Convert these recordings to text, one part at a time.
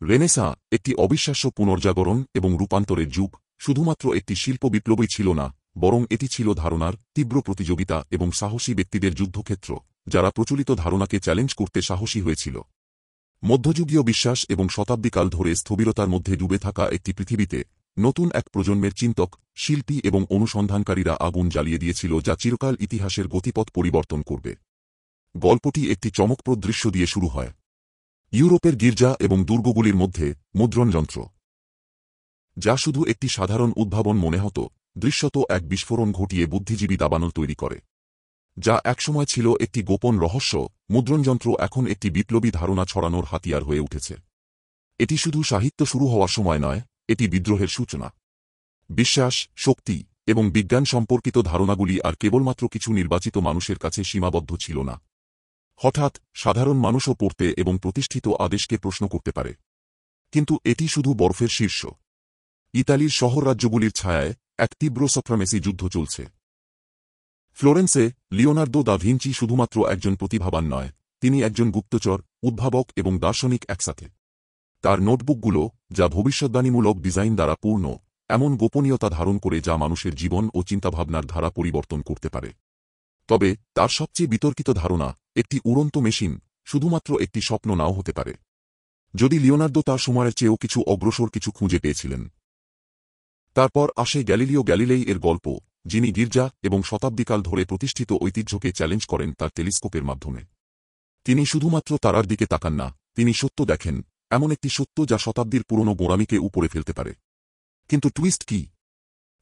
Renaissance একটি অবিশ্বাস্য পুনর্জাগরণ এবং রূপান্তরের যুগ, শুধুমাত্র একটি শিল্প বিপ্লবই ছিল না, বরং এটি ছিল ধারণার তীব্র প্রতিযোগিতা এবং সাহসী ব্যক্তিদের যুদ্ধক্ষেত্র, যারা প্রচলিত ধারণাকে চ্যালেঞ্জ করতে সাহসী হয়েছিল। মধ্যযুগীয় বিশ্বাস এবং শতাব্দীকাল ধরে স্থবিরতার মধ্যে ডুবে থাকা একটি পৃথিবীতে নতুন এক প্রজন্মের চিন্তক, শিল্পী এবং অনুসন্ধানকারীরা আগুন জ্বালিয়ে দিয়েছিল যা চিরকাল ইতিহাসের গতিপথ পরিবর্তন করবে। গল্পটি একটি চমকপ্রদ দৃশ্য দিয়ে শুরু হয়। ইউরোপের গির্জা এবং দুর্গগুলির মধ্যে মুদ্রণযন্ত্র, যা শুধু একটি সাধারণ উদ্ভাবন মনে হতো, দৃশ্যত এক বিস্ফোরণ ঘটিয়ে বুদ্ধিজীবী দাবানল তৈরি করে। যা একসময় ছিল একটি গোপন রহস্য, মুদ্রণযন্ত্র এখন একটি বিপ্লবী ধারণা ছড়ানোর হাতিয়ার হয়ে উঠেছে। এটি শুধু সাহিত্য শুরু হওয়ার সময় নয়, এটি বিদ্রোহের সূচনা। বিশ্বাস, শক্তি এবং বিজ্ঞান সম্পর্কিত ধারণাগুলি আর কেবলমাত্র কিছু নির্বাচিত মানুষের কাছে সীমাবদ্ধ ছিল না। হঠাৎ সাধারণ মানুষও পড়তে এবং প্রতিষ্ঠিত আদেশকে প্রশ্ন করতে পারে। কিন্তু এটি শুধু বরফের শীর্ষ। ইতালির শহর রাজ্যগুলির ছায়ায় এক তীব্র সফ্রামেসি যুদ্ধ চলছে। ফ্লোরেন্সে লিওনার্দো দা ভিঞ্চি শুধুমাত্র একজন প্রতিভাবান নয়, তিনি একজন গুপ্তচর, উদ্ভাবক এবং দার্শনিক একসাথে। তার নোটবুকগুলো, যা ভবিষ্যদ্বাণীমূলক ডিজাইন দ্বারা পূর্ণ, এমন গোপনীয়তা ধারণ করে যা মানুষের জীবন ও চিন্তাভাবনার ধারা পরিবর্তন করতে পারে। তবে তার সবচেয়ে বিতর্কিত ধারণা, একটি উড়ন্ত মেশিন, শুধুমাত্র একটি স্বপ্ন নাও হতে পারে। যদি লিওনার্দো তার সময়ের চেয়েও কিছু অগ্রসর কিছু খুঁজে পেয়েছিলেন। তারপর আসে গ্যালিলিও গ্যালিলেই এর গল্প, যিনি গির্জা এবং শতাব্দীকাল ধরে প্রতিষ্ঠিত ঐতিহ্যকে চ্যালেঞ্জ করেন তার টেলিস্কোপের মাধ্যমে। তিনি শুধুমাত্র তারার দিকে তাকান না, তিনি সত্য দেখেন, এমন একটি সত্য যা শতাব্দীর পুরনো গোঁড়ামিকে উপরে ফেলতে পারে। কিন্তু টুইস্ট কি?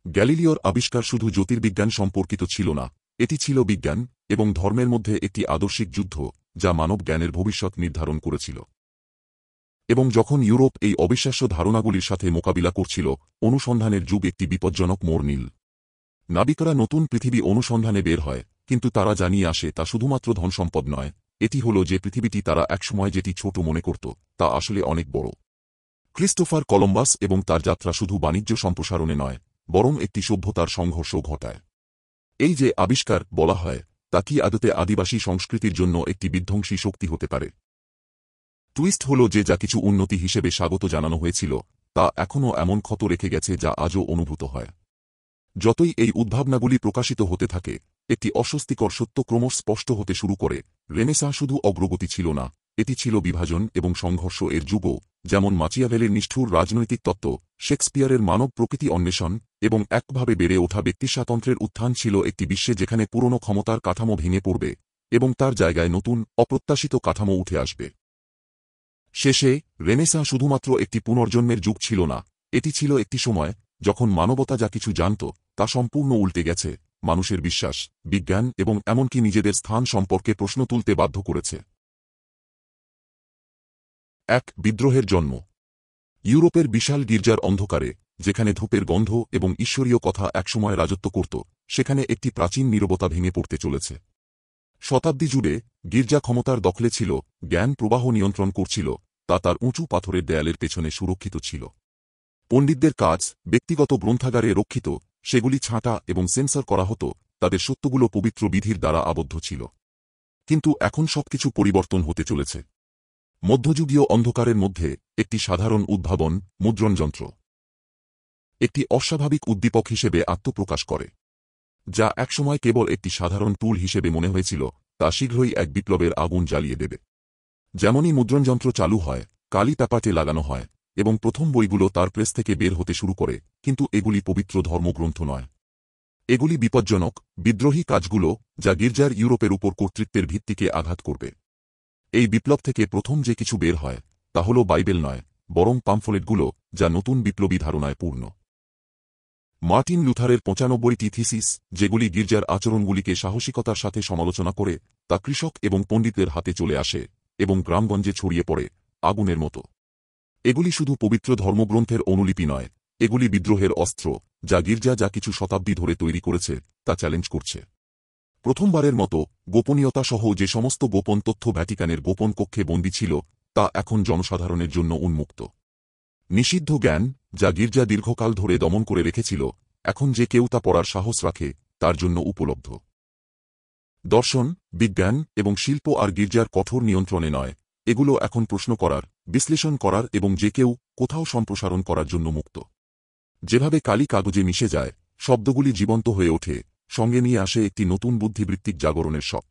গ্যালিলিওর আবিষ্কার শুধু জ্যোতির্বিজ্ঞান সম্পর্কিত ছিল না, এটি ছিল বিজ্ঞান এবং ধর্মের মধ্যে একটি আদর্শিক যুদ্ধ, যা মানব জ্ঞানের ভবিষ্যৎ নির্ধারণ করেছিল। এবং যখন ইউরোপ এই অবিশ্বাস্য ধারণাগুলির সাথে মোকাবিলা করছিল, অনুসন্ধানের যুগ একটি বিপজ্জনক মোড় নিল। নাবিকরা নতুন পৃথিবী অনুসন্ধানে বের হয়, কিন্তু তারা জানিয়ে আসে তা শুধুমাত্র ধনসম্পদ নয়, এটি হল যে পৃথিবীটি তারা একসময় যেটি ছোট মনে করত, তা আসলে অনেক বড়। ক্রিস্টোফার কলম্বাস এবং তার যাত্রা শুধু বাণিজ্য সম্প্রসারণে নয়, বরং একটি সভ্যতার সংঘর্ষ ঘটায়। এই যে আবিষ্কার বলা হয়, তা কি আদতে আদিবাসী সংস্কৃতির জন্য একটি বিধ্বংসী শক্তি হতে পারে? টুইস্ট হল যে যা কিছু উন্নতি হিসেবে স্বাগত জানানো হয়েছিল, তা এখনও এমন ক্ষত রেখে গেছে যা আজও অনুভূত হয়। যতই এই উদ্ভাবনাগুলি প্রকাশিত হতে থাকে, একটি অস্বস্তিকর সত্য ক্রমশ স্পষ্ট হতে শুরু করে, রেনেসাঁ শুধু অগ্রগতি ছিল না, এটি ছিল বিভাজন এবং সংঘর্ষ এর যুগও, যেমন মাচিয়াভেলের নিষ্ঠুর রাজনৈতিক তত্ত্ব, শেক্সপিয়ারের মানব প্রকৃতি অন্বেষণ এবং একভাবে বেড়ে ওঠা ব্যক্তিস্বাতন্ত্র্যের উত্থান ছিল একটি বিশ্বে যেখানে পুরনো ক্ষমতার কাঠামো ভেঙে পড়বে এবং তার জায়গায় নতুন, অপ্রত্যাশিত কাঠামো উঠে আসবে। শেষে রেনেসাঁ শুধুমাত্র একটি পুনর্জন্মের যুগ ছিল না, এটি ছিল একটি সময় যখন মানবতা যা কিছু জানত তা সম্পূর্ণ উল্টে গেছে, মানুষের বিশ্বাস, বিজ্ঞান এবং এমনকি নিজেদের স্থান সম্পর্কে প্রশ্ন তুলতে বাধ্য করেছে। এক বিদ্রোহের জন্ম। ইউরোপের বিশাল গির্জার অন্ধকারে, যেখানে ধূপের গন্ধ এবং ঈশ্বরীয় কথা একসময় রাজত্ব করত, সেখানে একটি প্রাচীন নীরবতা ভেঙে পড়তে চলেছে। শতাব্দী জুড়ে গির্জা ক্ষমতার দখলে ছিল, জ্ঞান প্রবাহ নিয়ন্ত্রণ করছিল, তা তার উঁচু পাথরের দেয়ালের পেছনে সুরক্ষিত ছিল। পণ্ডিতদের কাজ ব্যক্তিগত গ্রন্থাগারে রক্ষিত, সেগুলি ছাঁটা এবং সেন্সর করা হতো, তাদের সত্যগুলো পবিত্র বিধির দ্বারা আবদ্ধ ছিল। কিন্তু এখন সবকিছু পরিবর্তন হতে চলেছে। মধ্যযুগীয় অন্ধকারের মধ্যে একটি সাধারণ উদ্ভাবন, মুদ্রণযন্ত্র, একটি অস্বাভাবিক উদ্দীপক হিসেবে আত্মপ্রকাশ করে। যা একসময় কেবল একটি সাধারণ টুল হিসেবে মনে হয়েছিল, তা শীঘ্রই এক বিপ্লবের আগুন জ্বালিয়ে দেবে। যেমনই মুদ্রণযন্ত্র চালু হয়, কালি পেপারে লাগানো হয় এবং প্রথম বইগুলো তার প্রেস থেকে বের হতে শুরু করে, কিন্তু এগুলি পবিত্র ধর্মগ্রন্থ নয়। এগুলি বিপজ্জনক, বিদ্রোহী কাজগুলো, যা গির্জার ইউরোপের উপর কর্তৃত্বের ভিত্তিকে আঘাত করবে। এই বিপ্লব থেকে প্রথম যে কিছু বের হয়, তা হল বাইবেল নয়, বরং পামফলেটগুলো, যা নতুন বিপ্লবী ধারণায় পূর্ণ। মার্টিন লুথারের ৯৫টি থিসিস, যেগুলি গির্জার আচরণগুলিকে সাহসিকতার সাথে সমালোচনা করে, তা কৃষক এবং পণ্ডিতদের হাতে চলে আসে এবং গ্রামগঞ্জে ছড়িয়ে পড়ে আগুনের মতো। এগুলি শুধু পবিত্র ধর্মগ্রন্থের অনুলিপি নয়, এগুলি বিদ্রোহের অস্ত্র, যা গির্জা যা কিছু শতাব্দী ধরে তৈরি করেছে তা চ্যালেঞ্জ করছে। প্রথমবারের মতো গোপনীয়তা সহ যে সমস্ত গোপন তথ্য ভ্যাটিকানের গোপন কক্ষে বন্দী ছিল, তা এখন জনসাধারণের জন্য উন্মুক্ত। নিষিদ্ধ জ্ঞান, যা গির্জা দীর্ঘকাল ধরে দমন করে রেখেছিল, এখন যে কেউ তা পড়ার সাহস রাখে তার জন্য উপলব্ধ। দর্শন, বিজ্ঞান এবং শিল্প আর গির্জার কঠোর নিয়ন্ত্রণে নয়, এগুলো এখন প্রশ্ন করার, বিশ্লেষণ করার এবং যে কেউ কোথাও সম্প্রসারণ করার জন্য মুক্ত। যেভাবে কালি কাগজে মিশে যায়, শব্দগুলি জীবন্ত হয়ে ওঠে, সঙ্গে নিয়ে আসে একটি নতুন বুদ্ধিবৃত্তিক জাগরণের শখ।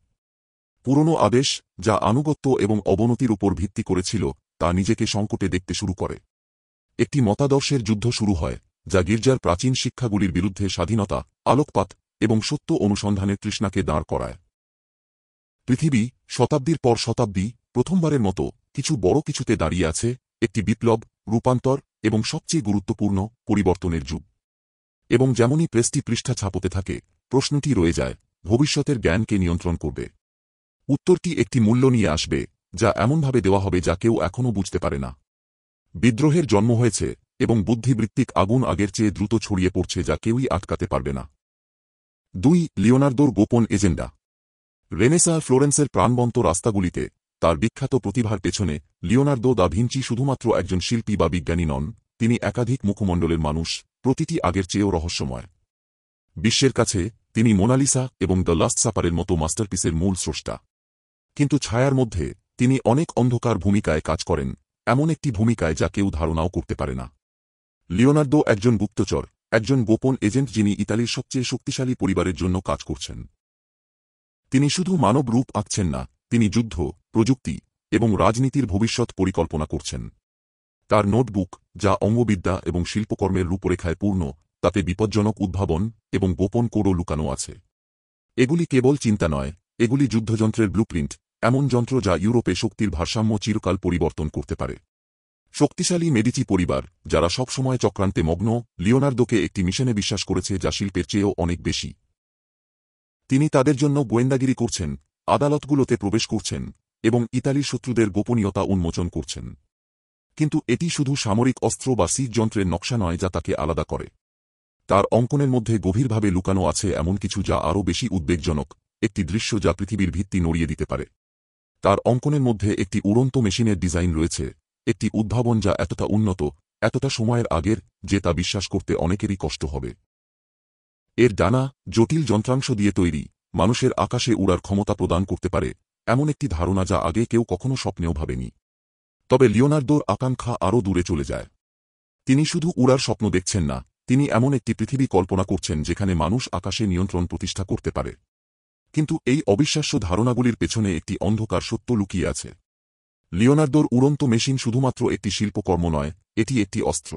পুরনো আদেশ, যা আনুগত্য এবং অবনতির উপর ভিত্তি করেছিল, তা নিজেকে সংকটে দেখতে শুরু করে। একটি মতাদর্শের যুদ্ধ শুরু হয়, যা গির্জার প্রাচীন শিক্ষাগুলির বিরুদ্ধে স্বাধীনতা, আলোকপাত এবং সত্য অনুসন্ধানের তৃষ্ণাকে দাঁড় করায়। পৃথিবী শতাব্দীর পর শতাব্দী প্রথমবারের মতো কিছু বড় কিছুতে দাঁড়িয়ে আছে, একটি বিপ্লব, রূপান্তর এবং সবচেয়ে গুরুত্বপূর্ণ পরিবর্তনের যুগ। এবং যেমনই প্রেসটি পৃষ্ঠা ছাপতে থাকে, প্রশ্নটি রয়ে যায়, ভবিষ্যতের জ্ঞানকে নিয়ন্ত্রণ করবে। উত্তরটি একটি মূল্য নিয়ে আসবে, যা এমনভাবে দেওয়া হবে যা কেউ এখনও বুঝতে পারে না। বিদ্রোহের জন্ম হয়েছে এবং বুদ্ধিবৃত্তিক আগুন আগের চেয়ে দ্রুত ছড়িয়ে পড়ছে যা কেউই আটকাতে পারবে না। 2. লিওনার্দোর গোপন এজেন্ডা। রেনেসাঁ ফ্লোরেন্সের প্রাণবন্ত রাস্তাগুলিতে তার বিখ্যাত প্রতিভার পেছনে লিওনার্দো দা ভিঞ্চি শুধুমাত্র একজন শিল্পী বা বিজ্ঞানী নন, তিনি একাধিক মুখমণ্ডলের মানুষ, প্রতিটি আগের চেয়েও রহস্যময়। বিশ্বের কাছে তিনি মোনালিসা এবং দ্য লাস্ট সাপারের মতো মাস্টারপিসের মূল স্রষ্টা। কিন্তু ছায়ার মধ্যে তিনি অনেক অন্ধকার ভূমিকায় কাজ করেন, এমন একটি ভূমিকায় যা কেউ ধারণাও করতে পারে না। লিওনার্দো একজন গুপ্তচর, একজন গোপন এজেন্ট যিনি ইতালির সবচেয়ে শক্তিশালী পরিবারের জন্য কাজ করছেন। তিনি শুধু মানব রূপ আঁকছেন না, তিনি যুদ্ধ, প্রযুক্তি এবং রাজনীতির ভবিষ্যৎ পরিকল্পনা করছেন। তার নোটবুক, যা অঙ্গবিদ্যা এবং শিল্পকর্মের রূপরেখায় পূর্ণ, তাতে বিপজ্জনক উদ্ভাবন এবং গোপন কোডও লুকানো আছে। এগুলি কেবল চিন্তা নয়, এগুলি যুদ্ধযন্ত্রের ব্লুপ্রিন্ট, এমন যন্ত্র যা ইউরোপে শক্তির ভারসাম্য চিরকাল পরিবর্তন করতে পারে। শক্তিশালী মেডিচি পরিবার, যারা সবসময় চক্রান্তে মগ্ন, লিওনার্দোকে একটি মিশনে বিশ্বাস করেছে যা শিল্পের চেয়েও অনেক বেশি। তিনি তাদের জন্য গোয়েন্দাগিরি করছেন, আদালতগুলোতে প্রবেশ করছেন এবং ইতালির শত্রুদের গোপনীয়তা উন্মোচন করছেন। কিন্তু এটি শুধু সামরিক অস্ত্র বা সিজ যন্ত্রের নকশা নয় যা তাকে আলাদা করে। তার অঙ্কনের মধ্যে গভীরভাবে লুকানো আছে এমন কিছু যা আরও বেশি উদ্বেগজনক, একটি দৃশ্য যা পৃথিবীর ভিত্তি নড়িয়ে দিতে পারে। তার অঙ্কনের মধ্যে একটি উড়ন্ত মেশিনের ডিজাইন রয়েছে, একটি উদ্ভাবন যা এতটা উন্নত, এতটা সময়ের আগের যে তা বিশ্বাস করতে অনেকেরই কষ্ট হবে। এর ডানা, জটিল যন্ত্রাংশ দিয়ে তৈরি, মানুষের আকাশে উড়ার ক্ষমতা প্রদান করতে পারে, এমন একটি ধারণা যা আগে কেউ কখনো স্বপ্নেও ভাবেনি। তবে লিওনার্দোর আকাঙ্ক্ষা আরও দূরে চলে যায়। তিনি শুধু উড়ার স্বপ্ন দেখছেন না, তিনি এমন একটি পৃথিবী কল্পনা করছেন যেখানে মানুষ আকাশে নিয়ন্ত্রণ প্রতিষ্ঠা করতে পারে। কিন্তু এই অবিশ্বাস্য ধারণাগুলির পেছনে একটি অন্ধকার সত্য লুকিয়ে আছে। লিওনার্দোর উড়ন্ত মেশিন শুধুমাত্র একটি শিল্পকর্ম নয়, এটি একটি অস্ত্র।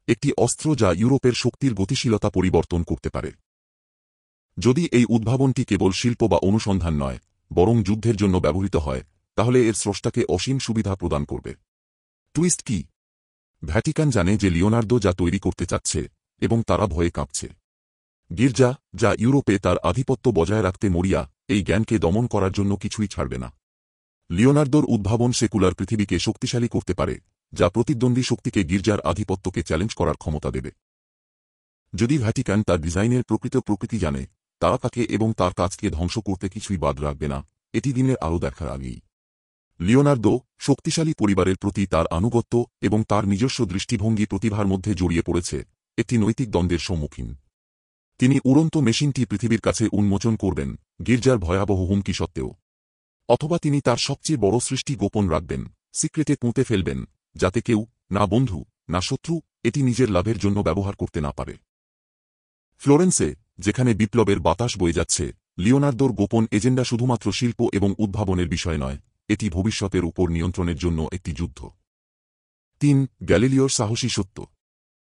একটি অস্ত্র যা ইউরোপের শক্তির গতিশীলতা পরিবর্তন করতে পারে। যদি এই উদ্ভাবনটি কেবল শিল্প বা অনুসন্ধান নয়, বরং যুদ্ধের জন্য ব্যবহৃত হয়, তাহলে এর স্রষ্টাকে অসীম সুবিধা প্রদান করবে। টুইস্ট কি? ভ্যাটিকান জানে যে লিওনার্দো যা তৈরি করতে চাচ্ছে, এবং তারা ভয়ে কাঁপছে। গির্জা, যা ইউরোপে তার আধিপত্য বজায় রাখতে মরিয়া, এই জ্ঞানকে দমন করার জন্য কিছুই ছাড়বে না। লিওনার্দোর উদ্ভাবন সেকুলার পৃথিবীকে শক্তিশালী করতে পারে, যা প্রতিদ্বন্দ্বী শক্তিকে গির্জার আধিপত্যকে চ্যালেঞ্জ করার ক্ষমতা দেবে। যদি ভ্যাটিকান তার ডিজাইনের প্রকৃত প্রকৃতি জানে, তারা তাকে এবং তার কাজকে ধ্বংস করতে কিছুই বাদ রাখবে না, এটি দিনের আলো দেখার আগেই। লিওনার্দো, শক্তিশালী পরিবারের প্রতি তার আনুগত্য এবং তার নিজস্ব দৃষ্টিভঙ্গি প্রতিভার মধ্যে জড়িয়ে পড়েছে, একটি নৈতিক দ্বন্দ্বের সম্মুখীন। তিনি উড়ন্ত মেশিনটি পৃথিবীর কাছে উন্মোচন করবেন, গির্জার ভয়াবহ হুমকি সত্ত্বেও। অথবা তিনি তার সবচেয়ে বড় সৃষ্টি গোপন রাখবেন, সিক্রেটে পুঁতে ফেলবেন, যাতে কেউ, না বন্ধু, না শত্রু, এটি নিজের লাভের জন্য ব্যবহার করতে না পারে। ফ্লোরেন্সে, যেখানে বিপ্লবের বাতাস বয়ে যাচ্ছে, লিওনার্দোর গোপন এজেন্ডা শুধুমাত্র শিল্প এবং উদ্ভাবনের বিষয় নয়, এটি ভবিষ্যতের উপর নিয়ন্ত্রণের জন্য একটি যুদ্ধ। 3. গ্যালিলিওর সাহসী সত্য।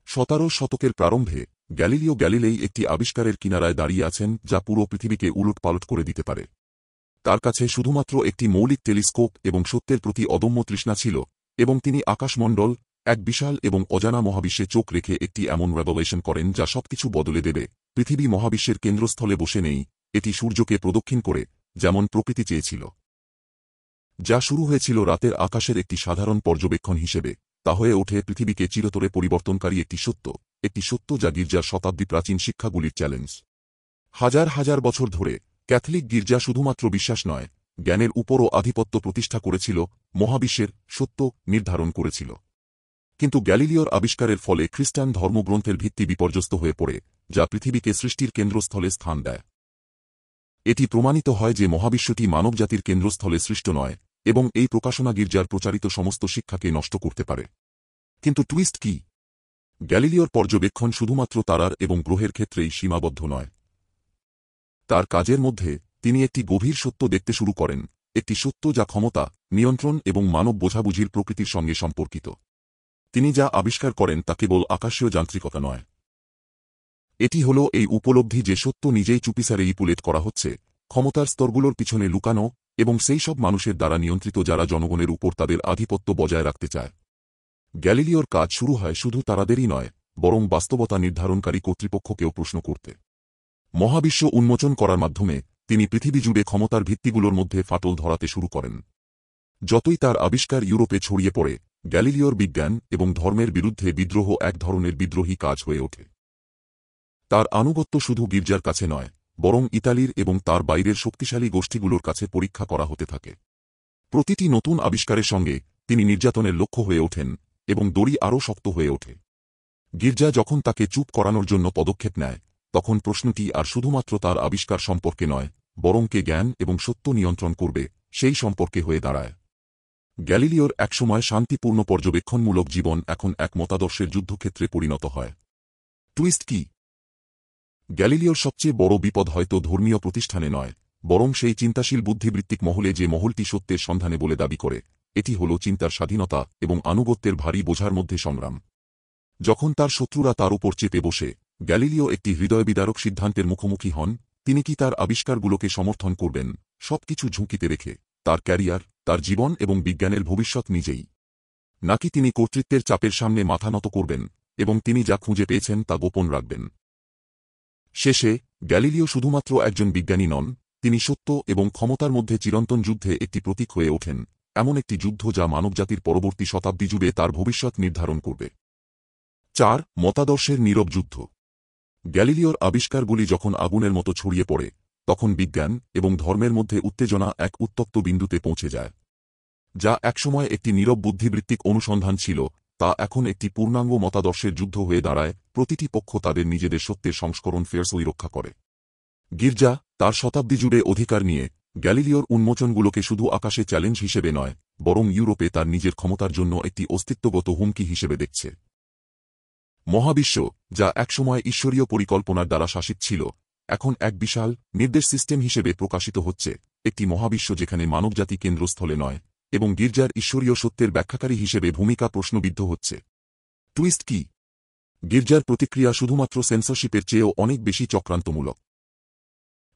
17 শতকের প্রারম্ভে গ্যালিলিও গ্যালিলেই একটি আবিষ্কারের কিনারায় দাঁড়িয়ে আছেন যা পুরো পৃথিবীকে উলটপালট করে দিতে পারে। তার কাছে শুধুমাত্র একটি মৌলিক টেলিস্কোপ এবং সত্যের প্রতি অদম্য তৃষ্ণা ছিল, এবং তিনি আকাশমণ্ডল, এক বিশাল এবং অজানা মহাবিশ্বে চোখ রেখে একটি এমন রেভেলেশন করেন যা সবকিছু বদলে দেবে। পৃথিবী মহাবিশ্বের কেন্দ্রস্থলে বসে নেই, এটি সূর্যকে প্রদক্ষিণ করে, যেমন প্রকৃতি চেয়েছিল। যা শুরু হয়েছিল রাতের আকাশের একটি সাধারণ পর্যবেক্ষণ হিসেবে, তা হয়ে ওঠে পৃথিবীকে চিরতরে পরিবর্তনকারী একটি সত্য যা গির্জার শতাব্দী প্রাচীন শিক্ষাগুলির চ্যালেঞ্জ। হাজার হাজার বছর ধরে ক্যাথলিক গির্জা শুধুমাত্র বিশ্বাস নয়, জ্ঞানের উপরও আধিপত্য প্রতিষ্ঠা করেছিল, মহাবিশ্বের সত্য নির্ধারণ করেছিল। কিন্তু গ্যালিলিওর আবিষ্কারের ফলে খ্রিস্টান ধর্মগ্রন্থের ভিত্তি বিপর্যস্ত হয়ে পড়ে, যা পৃথিবীকে সৃষ্টির কেন্দ্রস্থলে স্থান দেয়। এটি প্রমাণিত হয় যে মহাবিশ্বটি মানবজাতির কেন্দ্রস্থলে সৃষ্ট নয়, এবং এই প্রকাশনা গির্জার প্রচারিত সমস্ত শিক্ষাকে নষ্ট করতে পারে। কিন্তু টুইস্ট কি? গ্যালিলিওর পর্যবেক্ষণ শুধুমাত্র তারার এবং গ্রহের ক্ষেত্রেই সীমাবদ্ধ নয়। তার কাজের মধ্যে তিনি একটি গভীর সত্য দেখতে শুরু করেন, একটি সত্য যা ক্ষমতা, নিয়ন্ত্রণ এবং মানব বোঝাবুঝির প্রকৃতির সঙ্গে সম্পর্কিত। তিনি যা আবিষ্কার করেন তা কেবল আকাশীয় যান্ত্রিকতা নয়। এটি হল এই উপলব্ধি যে সত্য নিজেই চুপিসারে ইপুলেট করা হচ্ছে, ক্ষমতার স্তরগুলোর পিছনে লুকানো, এবং সেই সব মানুষের দ্বারা নিয়ন্ত্রিত যারা জনগণের উপর তাদের আধিপত্য বজায় রাখতে চায়। গ্যালিলিওর কাজ শুরু হয় শুধু তারাদেরই নয়, বরং বাস্তবতা নির্ধারণকারী কর্তৃপক্ষকেও প্রশ্ন করতে। মহাবিশ্ব উন্মোচন করার মাধ্যমে তিনি পৃথিবী জুড়ে ক্ষমতার ভিত্তিগুলোর মধ্যে ফাটল ধরাতে শুরু করেন। যতই তার আবিষ্কার ইউরোপে ছড়িয়ে পড়ে, গ্যালিলিওর বিজ্ঞান এবং ধর্মের বিরুদ্ধে বিদ্রোহ এক ধরনের বিদ্রোহী কাজ হয়ে ওঠে। তার আনুগত্য শুধু গির্জার কাছে নয়, বরং ইতালির এবং তার বাইরের শক্তিশালী গোষ্ঠীগুলোর কাছে পরীক্ষা করা হতে থাকে। প্রতিটি নতুন আবিষ্কারের সঙ্গে তিনি নির্যাতনের লক্ষ্য হয়ে ওঠেন, এবং দড়ি আরও শক্ত হয়ে ওঠে। গির্জা যখন তাকে চুপ করানোর জন্য পদক্ষেপ নেয়, তখন প্রশ্নটি আর শুধুমাত্র তার আবিষ্কার সম্পর্কে নয়, বরং কে জ্ঞান এবং সত্য নিয়ন্ত্রণ করবে, সেই সম্পর্কে হয়ে দাঁড়ায়। গ্যালিলিওর একসময় শান্তিপূর্ণ পর্যবেক্ষণমূলক জীবন এখন এক মতাদর্শের যুদ্ধক্ষেত্রে পরিণত হয়। টুইস্ট কি? গ্যালিলিওর সবচেয়ে বড় বিপদ হয়তো ধর্মীয় প্রতিষ্ঠানে নয়, বরং সেই চিন্তাশীল বুদ্ধিবৃত্তিক মহলে যে মহলটি সত্যের সন্ধানে বলে দাবি করে। এটি হল চিন্তার স্বাধীনতা এবং আনুগত্যের ভারী বোঝার মধ্যে সংগ্রাম। যখন তার শত্রুরা তার উপর চেপে বসে, গ্যালিলিও একটি হৃদয়বিদারক সিদ্ধান্তের মুখোমুখি হন। তিনি কি তার আবিষ্কারগুলোকে সমর্থন করবেন, সবকিছু ঝুঁকিতে রেখে, তার ক্যারিয়ার, তার জীবন এবং বিজ্ঞানের ভবিষ্যৎ নিজেই? নাকি তিনি কর্তৃত্বের চাপের সামনে মাথা নত করবেন এবং তিনি যা খুঁজে পেয়েছেন তা গোপন রাখবেন? শেষে গ্যালিলিও শুধুমাত্র একজন বিজ্ঞানী নন, তিনি সত্য এবং ক্ষমতার মধ্যে চিরন্তন যুদ্ধে একটি প্রতীক হয়ে ওঠেন, এমন একটি যুদ্ধ যা মানবজাতির পরবর্তী শতাব্দী জুড়ে তার ভবিষ্যৎ নির্ধারণ করবে। 4. মতাদর্শের নীরব যুদ্ধ। গ্যালিলিওর আবিষ্কারগুলি যখন আগুনের মতো ছড়িয়ে পড়ে, তখন বিজ্ঞান এবং ধর্মের মধ্যে উত্তেজনা এক উত্তপ্ত বিন্দুতে পৌঁছে যায়। যা একসময় একটি নীরব বুদ্ধিবৃত্তিক অনুসন্ধান ছিল, তা এখন একটি পূর্ণাঙ্গ মতাদর্শের যুদ্ধ হয়ে দাঁড়ায়। প্রতিটি পক্ষ তাদের নিজেদের সত্যের সংস্করণ ফেরসই রক্ষা করে। গির্জা তার শতাব্দী জুড়ে অধিকার নিয়ে গ্যালিলিওর উন্মোচনগুলোকে শুধু আকাশে চ্যালেঞ্জ হিসেবে নয়, বরং ইউরোপে তার নিজের ক্ষমতার জন্য একটি অস্তিত্বগত হুমকি হিসেবে দেখছে। মহাবিশ্ব, যা একসময় ঈশ্বরীয় পরিকল্পনার দ্বারা শাসিত ছিল, এখন এক বিশাল নির্দেশ সিস্টেম হিসেবে প্রকাশিত হচ্ছে, একটি মহাবিশ্ব যেখানে মানবজাতি কেন্দ্রস্থলে নয়, এবং গির্জার ঈশ্বরীয় সত্যের ব্যাখ্যাকারী হিসেবে ভূমিকা প্রশ্নবিদ্ধ হচ্ছে। টুইস্ট কি? গির্জার প্রতিক্রিয়া শুধুমাত্র সেন্সরশিপের চেয়েও অনেক বেশি চক্রান্তমূলক।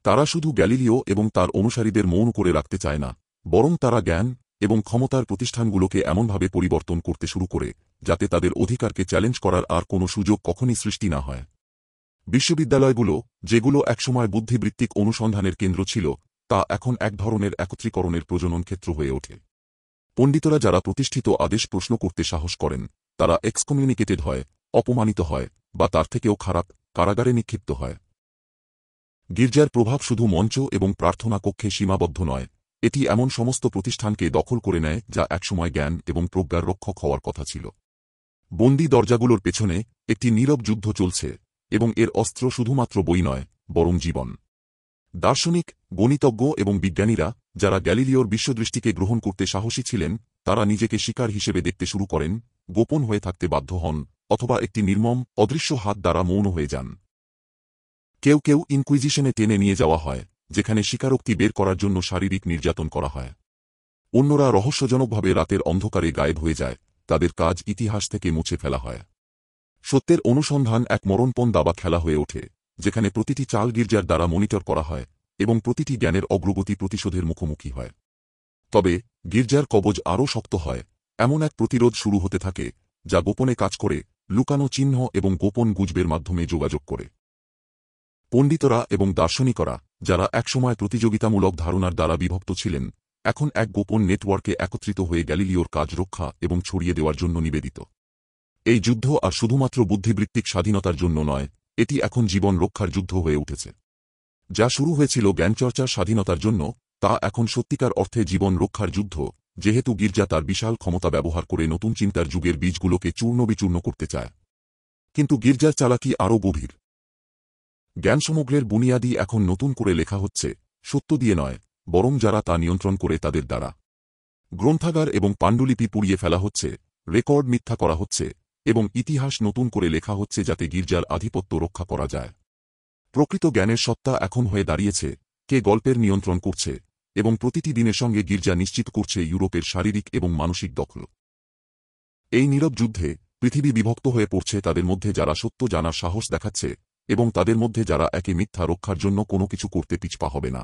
তারা শুধু গ্যালিলিও এবং তার অনুসারীদের মৌন করে রাখতে চায় না, বরং তারা জ্ঞান এবং ক্ষমতার প্রতিষ্ঠানগুলোকে এমনভাবে পরিবর্তন করতে শুরু করে, যাতে তাদের অধিকারকে চ্যালেঞ্জ করার আর কোনো সুযোগ কখনই সৃষ্টি না হয়। বিশ্ববিদ্যালয়গুলো, যেগুলো একসময় বুদ্ধিবৃত্তিক অনুসন্ধানের কেন্দ্র ছিল, তা এখন এক ধরনের একত্রীকরণের প্রজনন ক্ষেত্র হয়ে ওঠে। পণ্ডিতরা যারা প্রতিষ্ঠিত আদেশ প্রশ্ন করতে সাহস করেন, তারা এক্সকমিউনিকেটেড হয়, অপমানিত হয়, বা তার থেকেও খারাপ, কারাগারে নিক্ষিপ্ত হয়। গির্জার প্রভাব শুধু মঞ্চ এবং প্রার্থনা কক্ষে সীমাবদ্ধ নয়, এটি এমন সমস্ত প্রতিষ্ঠানকে দখল করে নেয় যা একসময় জ্ঞান এবং প্রজ্ঞার রক্ষক হওয়ার কথা ছিল। বন্দি দরজাগুলোর পেছনে একটি নীরব যুদ্ধ চলছে, এবং এর অস্ত্র শুধুমাত্র বই নয়, বরং জীবন। দার্শনিক, গণিতজ্ঞ এবং বিজ্ঞানীরা, যারা গ্যালিলিওর বিশ্বদৃষ্টিকে গ্রহণ করতে সাহসী ছিলেন, তারা নিজেকে শিকার হিসেবে দেখতে শুরু করেন, গোপন হয়ে থাকতে বাধ্য হন, অথবা একটি নির্মম, অদৃশ্য হাত দ্বারা মৌন হয়ে যান। কেউ কেউ ইনকুইজিশনে টেনে নিয়ে যাওয়া হয়, যেখানে স্বীকারোক্তি বের করার জন্য শারীরিক নির্যাতন করা হয়। অন্যরা রহস্যজনকভাবে রাতের অন্ধকারে গায়েব হয়ে যায়, তাদের কাজ ইতিহাস থেকে মুছে ফেলা হয়। সত্যের অনুসন্ধান এক মরণপণ দাবা খেলা হয়ে ওঠে, যেখানে প্রতিটি চাল গির্জার দ্বারা মনিটর করা হয়, এবং প্রতিটি জ্ঞানের অগ্রগতি প্রতিশোধের মুখোমুখি হয়। তবে গির্জার কবজ আরও শক্ত হয়, এমন এক প্রতিরোধ শুরু হতে থাকে, যা গোপনে কাজ করে, লুকানো চিহ্ন এবং গোপন গুজবের মাধ্যমে যোগাযোগ করে। পণ্ডিতরা এবং দার্শনিকরা, যারা একসময় প্রতিযোগিতামূলক ধারণার দ্বারা বিভক্ত ছিলেন, এখন এক গোপন নেটওয়ার্কে একত্রিত হয়ে গ্যালিলিওর কাজ রক্ষা এবং ছড়িয়ে দেওয়ার জন্য নিবেদিত। এই যুদ্ধ আর শুধুমাত্র বুদ্ধিবৃত্তিক স্বাধীনতার জন্য নয়, এটি এখন জীবন রক্ষার যুদ্ধ হয়ে উঠেছে। যা শুরু হয়েছিল জ্ঞানচর্চার স্বাধীনতার জন্য, তা এখন সত্যিকার অর্থে জীবন রক্ষার যুদ্ধ, যেহেতু গির্জা তার বিশাল ক্ষমতা ব্যবহার করে নতুন চিন্তার যুগের বীজগুলোকে চূর্ণবিচূর্ণ করতে চায়। কিন্তু গির্জার চালাকি আরও গভীর। জ্ঞানসমগ্রের বুনিয়াদি এখন নতুন করে লেখা হচ্ছে, সত্য দিয়ে নয়, বরং যারা তা নিয়ন্ত্রণ করে তাদের দ্বারা। গ্রন্থাগার এবং পাণ্ডুলিপি পুড়িয়ে ফেলা হচ্ছে, রেকর্ড মিথ্যা করা হচ্ছে, এবং ইতিহাস নতুন করে লেখা হচ্ছে যাতে গির্জার আধিপত্য রক্ষা করা যায়। প্রকৃত জ্ঞানের সত্তা এখন হয়ে দাঁড়িয়েছে, কে গল্পের নিয়ন্ত্রণ করছে, এবং প্রতিটি দিনের সঙ্গে গির্জা নিশ্চিত করছে ইউরোপের শারীরিক এবং মানসিক দখল। এই নীরব যুদ্ধে পৃথিবী বিভক্ত হয়ে পড়ছে, তাদের মধ্যে যারা সত্য জানার সাহস দেখাচ্ছে এবং তাদের মধ্যে যারা একে মিথ্যা রক্ষার জন্য কোনো কিছু করতে পিছপা হবে না।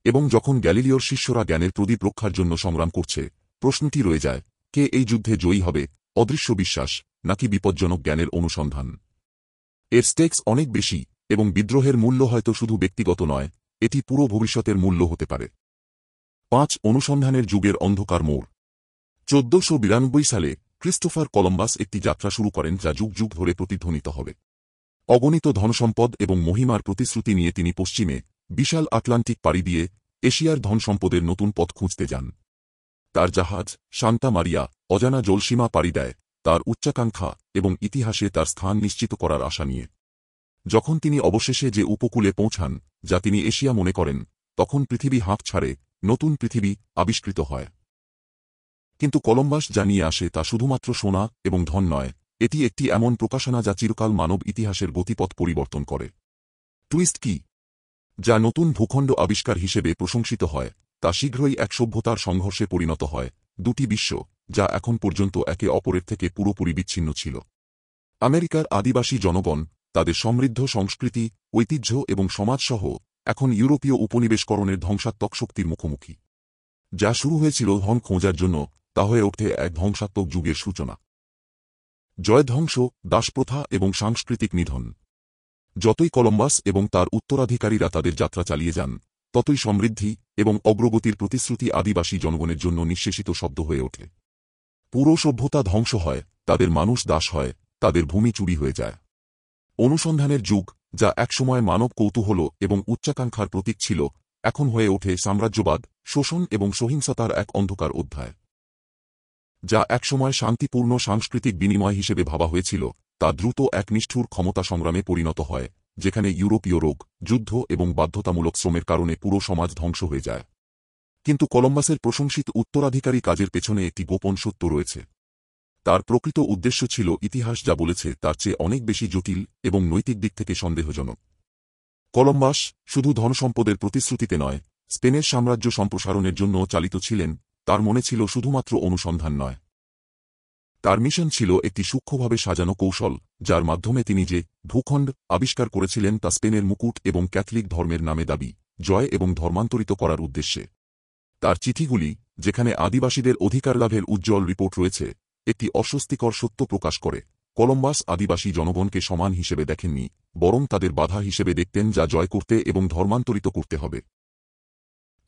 এবং যখন গ্যালিলিওর শিষ্যরা জ্ঞানের প্রদীপ রক্ষার জন্য সংগ্রাম করছে, প্রশ্নটি রয়ে যায়, কে এই যুদ্ধে জয়ী হবে, অদৃশ্য বিশ্বাস নাকি বিপজ্জনক জ্ঞানের অনুসন্ধান? এর স্টেক্স অনেক বেশি, এবং বিদ্রোহের মূল্য হয়তো শুধু ব্যক্তিগত নয়, এটি পুরো ভবিষ্যতের মূল্য হতে পারে। 5 অনুসন্ধানের যুগের অন্ধকার মোড়। 1492 সালে ক্রিস্টোফার কলম্বাস একটি যাত্রা শুরু করেন যা যুগ যুগ ধরে প্রতিধ্বনিত হবে। অগণিত ধনসম্পদ এবং মহিমার প্রতিশ্রুতি নিয়ে তিনি পশ্চিমে বিশাল আটলান্টিক পাড়ি দিয়ে এশিয়ার ধনসম্পদের নতুন পথ খুঁজতে যান। তার জাহাজ সান্তা মারিয়া অজানা জলসীমা পাড়ি দেয়, তার উচ্চাকাঙ্ক্ষা এবং ইতিহাসে তার স্থান নিশ্চিত করার আশা নিয়ে। যখন তিনি অবশেষে যে উপকূলে পৌঁছান যা তিনি এশিয়া মনে করেন, তখন পৃথিবী হাঁপ ছাড়ে, নতুন পৃথিবী আবিষ্কৃত হয়। কিন্তু কলম্বাস যা নিয়ে আসে তা শুধুমাত্র সোনা এবং ধন নয়, এটি একটি এমন প্রকাশনা যা চিরকাল মানব ইতিহাসের গতিপথ পরিবর্তন করে। টুইস্ট কি? যা নতুন ভূখণ্ড আবিষ্কার হিসেবে প্রশংসিত হয়, তা শীঘ্রই এক সভ্যতার সংঘর্ষে পরিণত হয়, দুটি বিশ্ব যা এখন পর্যন্ত একে অপরের থেকে পুরোপুরি বিচ্ছিন্ন ছিল। আমেরিকার আদিবাসী জনগণ তাদের সমৃদ্ধ সংস্কৃতি, ঐতিহ্য এবং সমাজসহ এখন ইউরোপীয় উপনিবেশকরণের ধ্বংসাত্মক শক্তির মুখোমুখি। যা শুরু হয়েছিল ধন খোঁজার জন্য, তা হয়ে ওঠে এক ধ্বংসাত্মক যুগের সূচনা। জয়ধ্বংস, দাসপ্রথা এবং সাংস্কৃতিক নিধন। যতই কলম্বাস এবং তার উত্তরাধিকারীরা তাদের যাত্রা চালিয়ে যান, ততই সমৃদ্ধি এবং অগ্রগতির প্রতিশ্রুতি আদিবাসী জনগণের জন্য নিঃশেষিত শব্দ হয়ে ওঠে। পুরো সভ্যতা ধ্বংস হয়, তাদের মানুষ দাস হয়, তাদের ভূমি চুরি হয়ে যায়। অনুসন্ধানের যুগ, যা একসময় মানব কৌতূহল এবং উচ্চাকাঙ্ক্ষার প্রতীক ছিল, এখন হয়ে ওঠে সাম্রাজ্যবাদ, শোষণ এবং সহিংসতার এক অন্ধকার অধ্যায়। যা একসময় শান্তিপূর্ণ সাংস্কৃতিক বিনিময় হিসেবে ভাবা হয়েছিল, তা দ্রুত এক নিষ্ঠুর ক্ষমতা সংগ্রামে পরিণত হয়, যেখানে ইউরোপীয় রোগ, যুদ্ধ এবং বাধ্যতামূলক শ্রমের কারণে পুরো সমাজ ধ্বংস হয়ে যায়। কিন্তু কলম্বাসের প্রশংসিত উত্তরাধিকারী কাজের পেছনে একটি গোপন সত্য রয়েছে। তার প্রকৃত উদ্দেশ্য ছিল ইতিহাস যা বলেছে তার চেয়ে অনেক বেশি জটিল এবং নৈতিক দিক থেকে সন্দেহজনক। কলম্বাস শুধু ধনসম্পদের প্রতিশ্রুতিতে নয়, স্পেনের সাম্রাজ্য সম্প্রসারণের জন্য চালিত ছিলেন। তার মনে ছিল শুধুমাত্র অনুসন্ধান নয়, তার মিশন ছিল একটি সূক্ষ্মভাবে সাজানো কৌশল, যার মাধ্যমে তিনি যে ভূখণ্ড আবিষ্কার করেছিলেন তা স্পেনের মুকুট এবং ক্যাথলিক ধর্মের নামে দাবি, জয় এবং ধর্মান্তরিত করার উদ্দেশ্যে। তার চিঠিগুলি, যেখানে আদিবাসীদের অধিকার লাভের উজ্জ্বল রিপোর্ট রয়েছে, একটি অস্বস্তিকর সত্য প্রকাশ করে। কলম্বাস আদিবাসী জনগণকে সমান হিসেবে দেখেননি, বরং তাদের বাধা হিসেবে দেখতেন যা জয় করতে এবং ধর্মান্তরিত করতে হবে।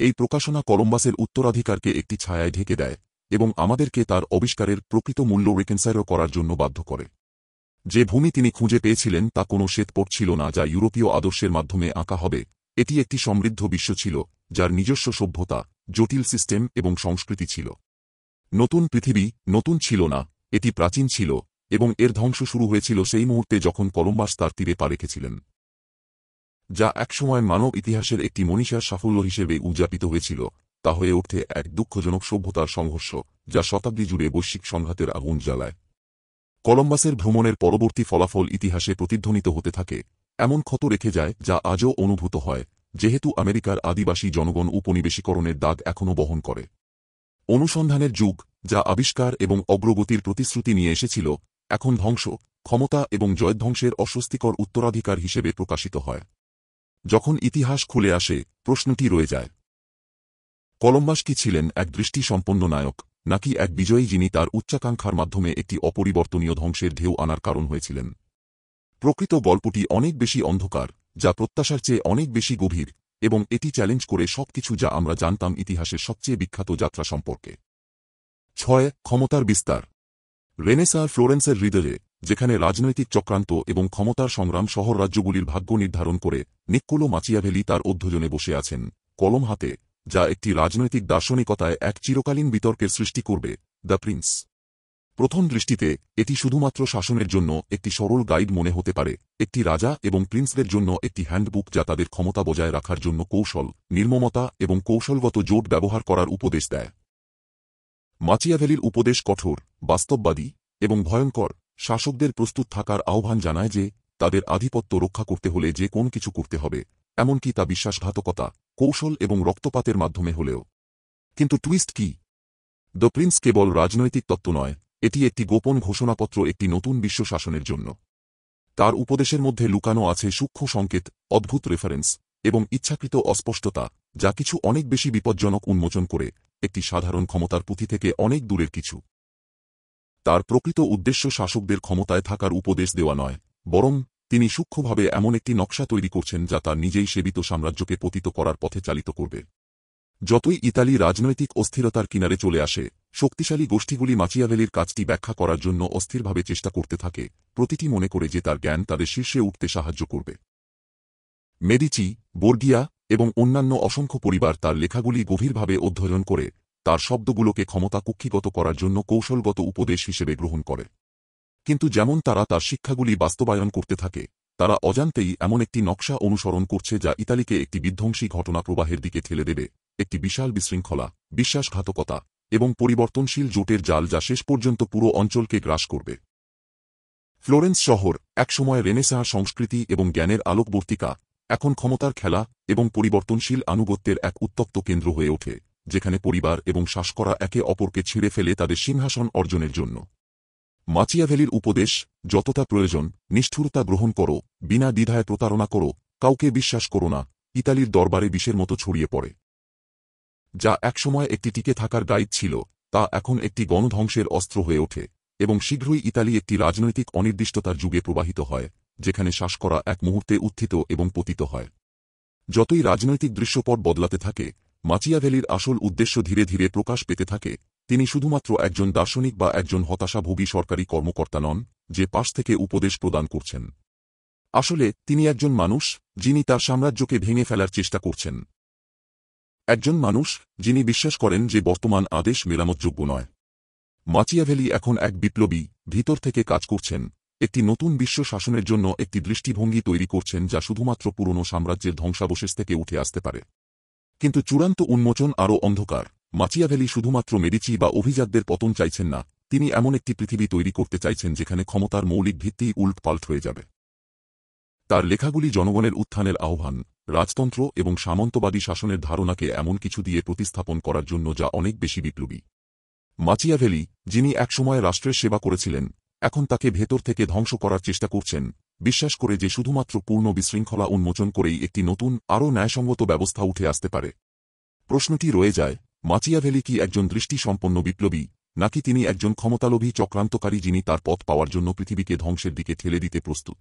এই প্রকাশনা কলম্বাসের উত্তরাধিকারকে একটি ছায়ায় ঢেকে দেয় এবং আমাদেরকে তার আবিষ্কারের প্রকৃত মূল্য রিকনসাইল করার জন্য বাধ্য করে। যে ভূমি তিনি খুঁজে পেয়েছিলেন তা কোনো শ্বেতপট ছিল না যা ইউরোপীয় আদর্শের মাধ্যমে আঁকা হবে, এটি একটি সমৃদ্ধ বিশ্ব ছিল, যার নিজস্ব সভ্যতা, জটিল সিস্টেম এবং সংস্কৃতি ছিল। নতুন পৃথিবী নতুন ছিল না, এটি প্রাচীন ছিল, এবং এর ধ্বংস শুরু হয়েছিল সেই মুহূর্তে যখন কলম্বাস তার তীরে পা রেখেছিলেন। যা একসময় মানব ইতিহাসের একটি মনীষার সাফল্য হিসেবে উদযাপিত হয়েছিল, তা হয়ে ওঠে এক দুঃখজনক সভ্যতার সংঘর্ষ, যা শতাব্দী জুড়ে বৈশ্বিক সংঘাতের আগুন জ্বালায়। কলম্বাসের ভ্রমণের পরবর্তী ফলাফল ইতিহাসে প্রতিধ্বনিত হতে থাকে, এমন ক্ষত রেখে যায় যা আজও অনুভূত হয়, যেহেতু আমেরিকার আদিবাসী জনগণ উপনিবেশীকরণের দাগ এখনও বহন করে। অনুসন্ধানের যুগ, যা আবিষ্কার এবং অগ্রগতির প্রতিশ্রুতি নিয়ে এসেছিল, এখন ধ্বংস, ক্ষমতা এবং জয়ধ্বংসের অস্বস্তিকর উত্তরাধিকার হিসেবে প্রকাশিত হয়। যখন ইতিহাস খুলে আসে, প্রশ্নটি রয়ে যায়, কলম্বাস কি ছিলেন এক দৃষ্টিসম্পন্ন নায়ক, নাকি এক বিজয়ী যিনি তার উচ্চাকাঙ্ক্ষার মাধ্যমে একটি অপরিবর্তনীয় ধ্বংসের ঢেউ আনার কারণ হয়েছিলেন? প্রকৃত গল্পটি অনেক বেশি অন্ধকার, যা প্রত্যাশার চেয়ে অনেক বেশি গভীর, এবং এটি চ্যালেঞ্জ করে সবকিছু যা আমরা জানতাম ইতিহাসের সবচেয়ে বিখ্যাত যাত্রা সম্পর্কে। 6 ক্ষমতার বিস্তার। রেনেসাঁ ফ্লোরেন্সের হৃদয়ে, যেখানে রাজনৈতিক চক্রান্ত এবং ক্ষমতার সংগ্রাম শহর রাজ্যগুলির ভাগ্য নির্ধারণ করে, নিক্কোলো মাচিয়াভেলি তার অধ্যজনে বসে আছেন, কলম হাতে, যা একটি রাজনৈতিক দার্শনিকতায় এক চিরকালীন বিতর্কের সৃষ্টি করবে, দ্য প্রিন্স। প্রথম দৃষ্টিতে এটি শুধুমাত্র শাসনের জন্য একটি সরল গাইড মনে হতে পারে, একটি রাজা এবং প্রিন্সদের জন্য একটি হ্যান্ডবুক যা তাদের ক্ষমতা বজায় রাখার জন্য কৌশল, নির্মমতা এবং কৌশলগত জোট ব্যবহার করার উপদেশ দেয়। মাচিয়াভেলির উপদেশ কঠোর, বাস্তববাদী এবং ভয়ঙ্কর। শাসকদের প্রস্তুত থাকার আহ্বান জানায় যে তাদের আধিপত্য রক্ষা করতে হলে যে কোন কিছু করতে হবে, এমনকি তা বিশ্বাসঘাতকতা, কৌশল এবং রক্তপাতের মাধ্যমে হলেও। কিন্তু টুইস্ট কি? দ্য প্রিন্স কেবল রাজনৈতিক তত্ত্ব নয়, এটি একটি গোপন ঘোষণাপত্র একটি নতুন বিশ্ব শাসনের জন্য। তার উপদেশের মধ্যে লুকানো আছে সূক্ষ্ম সংকেত, অদ্ভুত রেফারেন্স এবং ইচ্ছাকৃত অস্পষ্টতা, যা কিছু অনেক বেশি বিপজ্জনক উন্মোচন করে একটি সাধারণ ক্ষমতার পুঁথি থেকে অনেক দূরের কিছু। তার প্রকৃত উদ্দেশ্য শাসকদের ক্ষমতায় থাকার উপদেশ দেওয়া নয়, বরং তিনি সূক্ষ্মভাবে এমন একটি নকশা তৈরি করছেন যা তার নিজেই সেবিত সাম্রাজ্যকে পতিত করার পথে চালিত করবে। যতই ইতালি রাজনৈতিক অস্থিরতার কিনারে চলে আসে, শক্তিশালী গোষ্ঠীগুলি মাচিয়াভেলির কাজটি ব্যাখ্যা করার জন্য অস্থিরভাবে চেষ্টা করতে থাকে, প্রতিটি মনে করে যে তার জ্ঞান তাদের শীর্ষে উঠতে সাহায্য করবে। মেডিচি, বর্গিয়া এবং অন্যান্য অসংখ্য পরিবার তার লেখাগুলি গভীরভাবে অধ্যয়ন করে তার শব্দগুলোকে ক্ষমতা কুক্ষিগত করার জন্য কৌশলগত উপদেশ হিসেবে গ্রহণ করে। কিন্তু যেমন তারা তার শিক্ষাগুলি বাস্তবায়ন করতে থাকে, তারা অজান্তেই এমন একটি নকশা অনুসরণ করছে যা ইতালিকে একটি বিধ্বংসী ঘটনা প্রবাহের দিকে ঠেলে দেবে, একটি বিশাল বিশৃঙ্খলা, বিশ্বাসঘাতকতা এবং পরিবর্তনশীল জোটের জাল যা শেষ পর্যন্ত পুরো অঞ্চলকে গ্রাস করবে। ফ্লোরেন্স শহর, একসময় রেনেসাঁ সংস্কৃতি এবং জ্ঞানের আলোকবর্তিকা, এখন ক্ষমতার খেলা এবং পরিবর্তনশীল আনুগত্যের এক উত্তপ্ত কেন্দ্র হয়ে ওঠে, যেখানে পরিবার এবং শাসকরা একে অপরকে ছিঁড়ে ফেলে তাদের সিংহাসন অর্জনের জন্য। মাচিয়াভেলির উপদেশ, যতটা প্রয়োজন, নিষ্ঠুরতা গ্রহণ করো, বিনা দ্বিধায় প্রতারণা করো, কাউকে বিশ্বাস করো না, ইতালির দরবারে বিষের মতো ছড়িয়ে পড়ে। যা একসময় একটি টিকে থাকার গাইড ছিল, তা এখন একটি গণধ্বংসের অস্ত্র হয়ে ওঠে, এবং শীঘ্রই ইতালি একটি রাজনৈতিক অনির্দিষ্টতার যুগে প্রবাহিত হয়, যেখানে শাসকরা এক মুহূর্তে উত্থিত এবং পতিত হয়। যতই রাজনৈতিক দৃশ্যপট বদলাতে থাকে, মাচিয়াভেলির আসল উদ্দেশ্য ধীরে ধীরে প্রকাশ পেতে থাকে। তিনি শুধুমাত্র একজন দার্শনিক বা একজন হতাশাভোগী সরকারি কর্মকর্তা নন, যে পাশ থেকে উপদেশ প্রদান করছেন। আসলে তিনি একজন মানুষ, যিনি তার সাম্রাজ্যকে ভেঙে ফেলার চেষ্টা করছেন। একজন মানুষ, যিনি বিশ্বাস করেন যে বর্তমান আদেশ মেরামতযোগ্য নয়। মাচিয়াভেলি এখন এক বিপ্লবী, ভিতর থেকে কাজ করছেন, একটি নতুন বিশ্ব শাসনের জন্য একটি দৃষ্টিভঙ্গি তৈরি করছেন যা শুধুমাত্র পুরনো সাম্রাজ্যের ধ্বংসাবশেষ থেকে উঠে আসতে পারে। কিন্তু চূড়ান্ত উন্মোচন আরও অন্ধকার। মাচিয়াভেলি শুধুমাত্র মেডিচি বা অভিজাতদের পতন চাইছেন না, তিনি এমন একটি পৃথিবী তৈরি করতে চাইছেন যেখানে ক্ষমতার মৌলিক ভিত্তি উল্টপাল্ট হয়ে যাবে। তার লেখাগুলি জনগণের উত্থানের আহ্বান, রাজতন্ত্র এবং সামন্তবাদী শাসনের ধারণাকে এমন কিছু দিয়ে প্রতিস্থাপন করার জন্য যা অনেক বেশি বিপ্লবী। মাচিয়াভেলি, যিনি একসময় রাষ্ট্রের সেবা করেছিলেন, এখন তাকে ভেতর থেকে ধ্বংস করার চেষ্টা করছেন, বিশ্বাস করে যে শুধুমাত্র পূর্ণ বিশৃঙ্খলা উন্মোচন করেই একটি নতুন, আরও ন্যায়সঙ্গত ব্যবস্থা উঠে আসতে পারে। প্রশ্নটি রয়ে যায়, মাচিয়াভেলি কি একজন দৃষ্টিসম্পন্ন বিপ্লবী, নাকি তিনি একজন ক্ষমতালোভী চক্রান্তকারী যিনি তার পথ পাওয়ার জন্য পৃথিবীকে ধ্বংসের দিকে ঠেলে দিতে প্রস্তুত?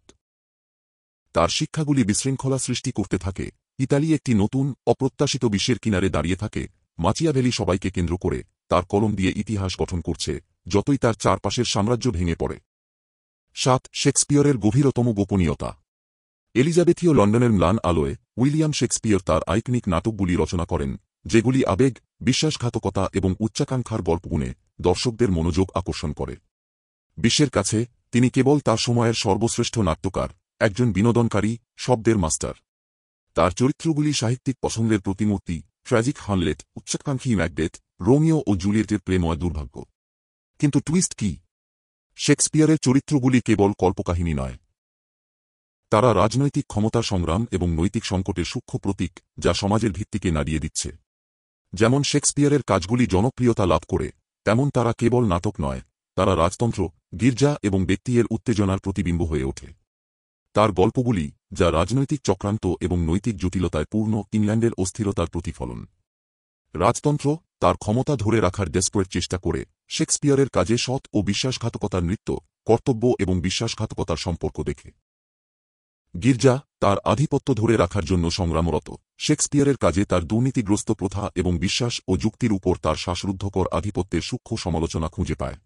তার শিক্ষাগুলি বিশৃঙ্খলা সৃষ্টি করতে থাকে, ইতালি একটি নতুন, অপ্রত্যাশিত বিশ্বের কিনারে দাঁড়িয়ে থাকে। মাচিয়াভেলি সবাইকে কেন্দ্র করে তার কলম দিয়ে ইতিহাস গঠন করছে, যতই তার চারপাশের সাম্রাজ্য ভেঙে পড়ে। ৭. শেক্সপিয়রের গভীরতম গোপনীয়তা। এলিজাবেথীয় লন্ডনের ম্লান আলোয় উইলিয়াম শেক্সপিয়র তার আইকনিক নাটকগুলি রচনা করেন, যেগুলি আবেগ, বিশ্বাসঘাতকতা এবং উচ্চাকাঙ্ক্ষার গল্পগুণে দর্শকদের মনোযোগ আকর্ষণ করে। বিশ্বের কাছে তিনি কেবল তার সময়ের সর্বশ্রেষ্ঠ নাট্যকার, একজন বিনোদনকারী, শব্দের মাস্টার। তার চরিত্রগুলি সাহিত্যিক পছন্দের প্রতিমূর্তি, ট্র্যাজিক হামলেট, উচ্চাকাঙ্ক্ষী ম্যাকবেথ, রোমিও ও জুলিয়েটের প্রেময় দুর্ভাগ্য। কিন্তু টুইস্ট কি? শেক্সপিয়রের চরিত্রগুলি কেবল কল্পকাহিনী নয়, তারা রাজনৈতিক ক্ষমতার সংগ্রাম এবং নৈতিক সংকটের সূক্ষ্ম প্রতীক, যা সমাজের ভিত্তিকে নাড়িয়ে দিচ্ছে। যেমন শেক্সপিয়রের কাজগুলি জনপ্রিয়তা লাভ করে, তেমন তারা কেবল নাটক নয়, তারা রাজতন্ত্র, গির্জা এবং ব্যক্তির উত্তেজনার প্রতিবিম্ব হয়ে ওঠে। তার গল্পগুলি, যা রাজনৈতিক চক্রান্ত এবং নৈতিক জটিলতায় পূর্ণ ইংল্যান্ডের অস্থিরতার প্রতিফলন। রাজতন্ত্র, তার ক্ষমতা ধরে রাখার ডেসপারেট চেষ্টা করে, শেক্সপিয়রের কাজে সৎ ও বিশ্বাসঘাতকতার নৃত্য, কর্তব্য এবং বিশ্বাসঘাতকতার সম্পর্ক দেখে। গির্জা, তার আধিপত্য ধরে রাখার জন্য সংগ্রামরত, শেক্সপিয়রের কাজে তার দুর্নীতিগ্রস্ত প্রথা এবং বিশ্বাস ও যুক্তির উপর তার শ্বাসরুদ্ধকর আধিপত্যের সূক্ষ্ম সমালোচনা খুঁজে পায়।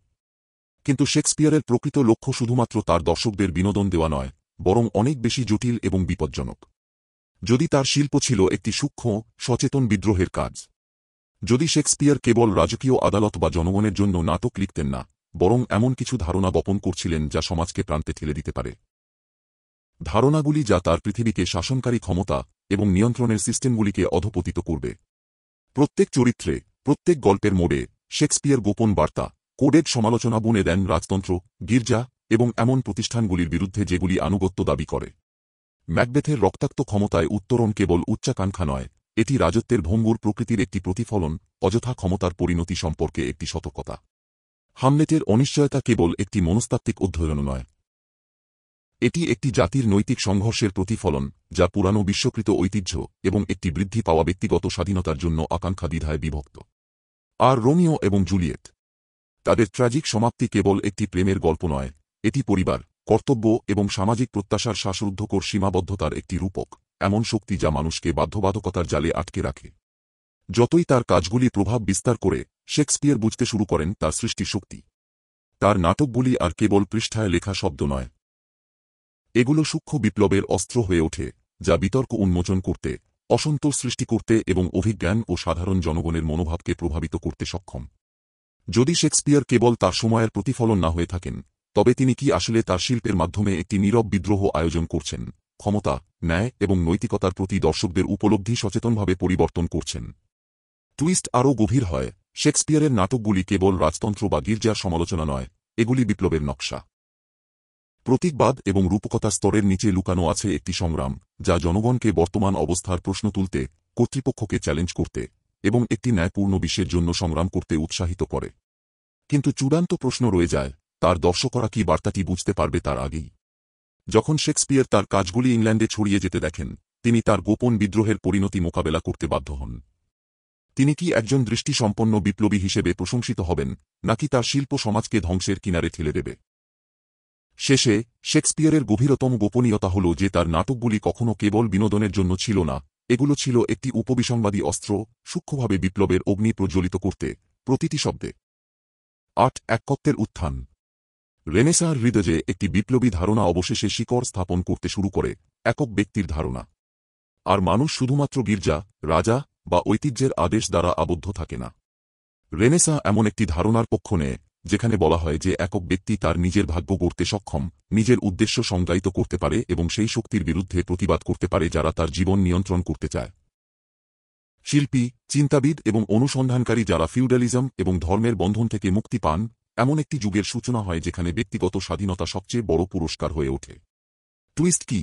কিন্তু শেক্সপিয়রের প্রকৃত লক্ষ্য শুধুমাত্র তার দর্শকদের বিনোদন দেওয়া নয়, বরং অনেক বেশি জটিল এবং বিপজ্জনক। যদি তার শিল্প ছিল একটি সূক্ষ্ম, সচেতন বিদ্রোহের কাজ, যদি শেক্সপিয়র কেবল রাজকীয় আদালত বা জনগণের জন্য নাটক লিখতেন না, বরং এমন কিছু ধারণা বপন করছিলেন যা সমাজকে প্রান্তে ঠেলে দিতে পারে। ধারণাগুলি যা তার পৃথিবীকে শাসনকারী ক্ষমতা এবং নিয়ন্ত্রণের সিস্টেমগুলিকে অধঃপতিত করবে। প্রত্যেক চরিত্রে, প্রত্যেক গল্পের মোড়ে, শেক্সপিয়ার গোপন বার্তা কোডেড সমালোচনা বুনে দেন রাজতন্ত্র, গির্জা এবং এমন প্রতিষ্ঠানগুলির বিরুদ্ধে যেগুলি আনুগত্য দাবি করে। ম্যাকবেথের রক্তাক্ত ক্ষমতায় উত্তরণ কেবল উচ্চাকাঙ্ক্ষা নয়, এটি রাজত্বের ভঙ্গুর প্রকৃতির একটি প্রতিফলন, অযথা ক্ষমতার পরিণতি সম্পর্কে একটি সতর্কতা। হামলেটের অনিশ্চয়তা কেবল একটি মনস্তাত্ত্বিক অধ্যয়ন নয়, এটি একটি জাতির নৈতিক সংঘর্ষের প্রতিফলন, যা পুরানো বিশ্বকৃত ঐতিহ্য এবং একটি বৃদ্ধি পাওয়া ব্যক্তিগত স্বাধীনতার জন্য আকাঙ্ক্ষা দ্বিধায় বিভক্ত। আর রোমিও এবং জুলিয়েট, তাদের ট্র্যাজিক সমাপ্তি কেবল একটি প্রেমের গল্প নয়, এটি পরিবার, কর্তব্য এবং সামাজিক প্রত্যাশার শ্বাসরুদ্ধকর সীমাবদ্ধতার একটি রূপক, এমন শক্তি যা মানুষকে বাধ্যবাধকতার জালে আটকে রাখে। যতই তার কাজগুলি প্রভাব বিস্তার করে, শেক্সপিয়ার বুঝতে শুরু করেন তার সৃষ্টির শক্তি। তার নাটকগুলি আর কেবল পৃষ্ঠায় লেখা শব্দ নয়, এগুলো সূক্ষ্ম বিপ্লবের অস্ত্র হয়ে ওঠে, যা বিতর্ক উন্মোচন করতে, অসন্তোষ সৃষ্টি করতে এবং অভিজ্ঞান ও সাধারণ জনগণের মনোভাবকে প্রভাবিত করতে সক্ষম। যদি শেক্সপিয়ার কেবল তার সময়ের প্রতিফলন না হয়ে থাকেন, তবে তিনি কি আসলে তার শিল্পের মাধ্যমে একটি নীরব বিদ্রোহ আয়োজন করছেন, ক্ষমতা, ন্যায় এবং নৈতিকতার প্রতি দর্শকদের উপলব্ধি সচেতনভাবে পরিবর্তন করছেন? টুইস্ট আরও গভীর হয়, শেক্সপিয়ারের নাটকগুলি কেবল রাজতন্ত্র বা গির্জার সমালোচনা নয়, এগুলি বিপ্লবের নকশা। প্রতীকবাদ এবং রূপকতার স্তরের নিচে লুকানো আছে একটি সংগ্রাম, যা জনগণকে বর্তমান অবস্থার প্রশ্ন তুলতে, কর্তৃপক্ষকে চ্যালেঞ্জ করতে এবং একটি ন্যায়পূর্ণ বিশ্বের জন্য সংগ্রাম করতে উৎসাহিত করে। কিন্তু চূড়ান্ত প্রশ্ন রয়ে যায়, তার দর্শকরা কি বার্তাটি বুঝতে পারবে তার আগেই? যখন শেক্সপিয়ার তার কাজগুলি ইংল্যান্ডে ছড়িয়ে যেতে দেখেন, তিনি তার গোপন বিদ্রোহের পরিণতি মোকাবেলা করতে বাধ্য হন। তিনি কি একজন দৃষ্টিসম্পন্ন বিপ্লবী হিসেবে প্রশংসিত হবেন, নাকি তার শিল্প সমাজকে ধ্বংসের কিনারে ঠেলে দেবে? শেষে, শেক্সপিয়ারের গভীরতম গোপনীয়তা হল যে তার নাটকগুলি কখনও কেবল বিনোদনের জন্য ছিল না, এগুলো ছিল একটি উপবিসংবাদী অস্ত্র, সূক্ষ্মভাবে বিপ্লবের অগ্নি প্রজ্বলিত করতে, প্রতিটি শব্দে। একত্বের উত্থান। রেনেসাঁর হৃদয়ে একটি বিপ্লবী ধারণা অবশেষে শিকড় স্থাপন করতে শুরু করে, একক ব্যক্তির ধারণা। আর মানুষ শুধুমাত্র গির্জা, রাজা বা ঐতিহ্যের আদেশ দ্বারা আবদ্ধ থাকে না। রেনেসাঁ এমন একটি ধারণার পক্ষ নেয়, যেখানে বলা হয় যে একক ব্যক্তি তার নিজের ভাগ্য গড়তে সক্ষম, নিজের উদ্দেশ্য সংজ্ঞায়িত করতে পারে এবং সেই শক্তির বিরুদ্ধে প্রতিবাদ করতে পারে যারা তার জীবন নিয়ন্ত্রণ করতে চায়। শিল্পী, চিন্তাবিদ এবং অনুসন্ধানকারী যারা ফিউডালিজম এবং ধর্মের বন্ধন থেকে মুক্তি পান, এমন একটি যুগের সূচনা হয় যেখানে ব্যক্তিগত স্বাধীনতা সবচেয়ে বড় পুরস্কার হয়ে ওঠে। টুইস্ট কি?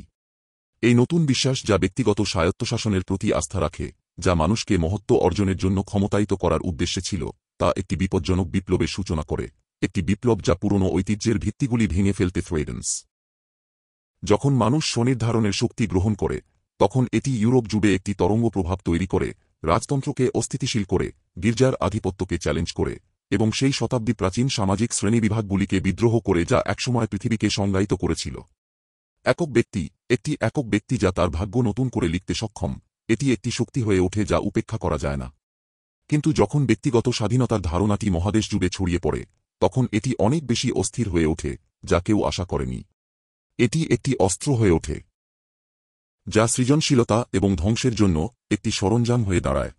এই নতুন বিশ্বাস যা ব্যক্তিগত স্বায়ত্তশাসনের প্রতি আস্থা রাখে, যা মানুষকে মহত্ব অর্জনের জন্য ক্ষমতায়িত করার উদ্দেশ্যে ছিল, তা একটি বিপজ্জনক বিপ্লবের সূচনা করে, একটি বিপ্লব যা পুরনো ঐতিহ্যের ভিত্তিগুলি ভেঙে ফেলতে থ্রেডেন্স। যখন মানুষ স্বনির্ধারণের শক্তি গ্রহণ করে, তখন এটি ইউরোপ জুড়ে একটি তরঙ্গ প্রভাব তৈরি করে, রাজতন্ত্রকে অস্থিতিশীল করে, গির্জার আধিপত্যকে চ্যালেঞ্জ করে, এবং সেই শতাব্দী প্রাচীন সামাজিক শ্রেণীবিভাগগুলিকে বিদ্রোহ করে যা একসময় পৃথিবীকে সংজ্ঞায়িত করেছিল। একটি একক ব্যক্তি যা তার ভাগ্য নতুন করে লিখতে সক্ষম, এটি একটি শক্তি হয়ে ওঠে যা উপেক্ষা করা যায় না। কিন্তু যখন ব্যক্তিগত স্বাধীনতার ধারণাটি মহাদেশ জুড়ে ছড়িয়ে পড়ে, তখন এটি অনেক বেশি অস্থির হয়ে ওঠে, যা কেউ আশা করেনি। এটি একটি অস্ত্র হয়ে ওঠে, যা সৃজনশীলতা এবং ধ্বংসের জন্য একটি সরঞ্জাম হয়ে দাঁড়ায়।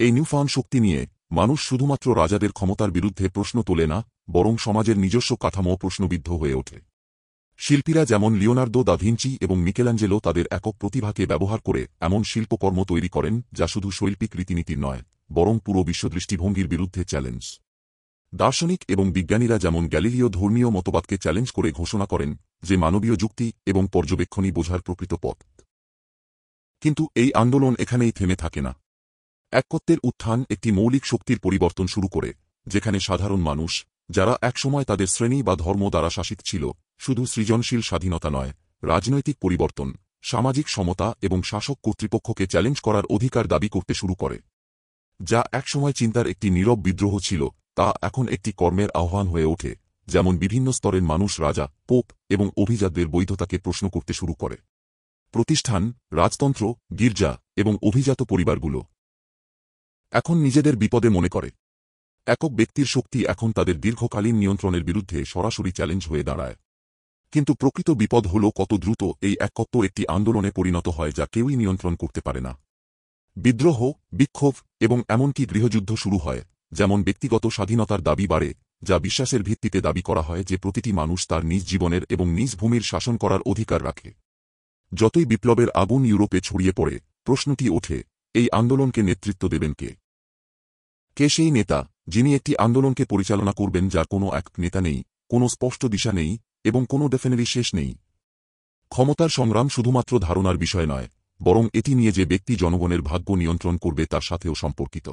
এই নিউফাউন্ড শক্তি নিয়ে, মানুষ শুধুমাত্র রাজাদের ক্ষমতার বিরুদ্ধে প্রশ্ন তোলে না, বরং সমাজের নিজস্ব কাঠামো প্রশ্নবিদ্ধ হয়ে ওঠে। শিল্পীরা যেমন লিওনার্দো দা ভিঞ্চি এবং মিকেলাঞ্জেলো তাদের একক প্রতিভাকে ব্যবহার করে এমন শিল্পকর্ম তৈরি করেন যা শুধু শৈল্পিক রীতিনীতির নয়, বরং পুরো বিশ্ব দৃষ্টিভঙ্গির বিরুদ্ধে চ্যালেঞ্জ। দার্শনিক এবং বিজ্ঞানীরা যেমন গ্যালিলিও ধর্মীয় মতবাদকে চ্যালেঞ্জ করে ঘোষণা করেন যে মানবীয় যুক্তি এবং পর্যবেক্ষণই বোঝার প্রকৃত পথ। কিন্তু এই আন্দোলন এখানেই থেমে থাকে না। একত্বের উত্থান একটি মৌলিক শক্তির পরিবর্তন শুরু করে, যেখানে সাধারণ মানুষ, যারা একসময় তাদের শ্রেণী বা ধর্ম দ্বারা শাসিত ছিল, শুধু সৃজনশীল স্বাধীনতা নয়, রাজনৈতিক পরিবর্তন, সামাজিক সমতা এবং শাসক কর্তৃপক্ষকে চ্যালেঞ্জ করার অধিকার দাবি করতে শুরু করে। যা একসময় চিন্তার একটি নীরব বিদ্রোহ ছিল, তা এখন একটি কর্মের আহ্বান হয়ে ওঠে, যেমন বিভিন্ন স্তরের মানুষ রাজা, পোপ এবং অভিজাতদের বৈধতাকে প্রশ্ন করতে শুরু করে। প্রতিষ্ঠান, রাজতন্ত্র, গির্জা এবং অভিজাত পরিবারগুলো এখন নিজেদের বিপদে মনে করে। একক ব্যক্তির শক্তি এখন তাদের দীর্ঘকালীন নিয়ন্ত্রণের বিরুদ্ধে সরাসরি চ্যালেঞ্জ হয়ে দাঁড়ায়। কিন্তু প্রকৃত বিপদ হল কত দ্রুত এই একত্ব একটি আন্দোলনে পরিণত হয় যা কেউই নিয়ন্ত্রণ করতে পারে না। বিদ্রোহ, বিক্ষোভ এবং এমনকি গৃহযুদ্ধ শুরু হয়, যেমন ব্যক্তিগত স্বাধীনতার দাবি বাড়ে, যা বিশ্বাসের ভিত্তিতে দাবি করা হয় যে প্রতিটি মানুষ তার নিজ জীবনের এবং নিজ ভূমির শাসন করার অধিকার রাখে। যতই বিপ্লবের আগুন ইউরোপে ছড়িয়ে পড়ে, প্রশ্নটি ওঠে, এই আন্দোলনকে নেতৃত্ব দেবেন কে? কে সেই নেতা যিনি একটি আন্দোলনকে পরিচালনা করবেন যার কোনো এক নেতা নেই, কোনো স্পষ্ট দিশা নেই এবং কোনো ডেফিনেটলি শেষ নেই? ক্ষমতার সংগ্রাম শুধুমাত্র ধারণার বিষয় নয়, বরং এটি নিয়ে যে ব্যক্তি জনগণের ভাগ্য নিয়ন্ত্রণ করবে তার সাথেও সম্পর্কিত।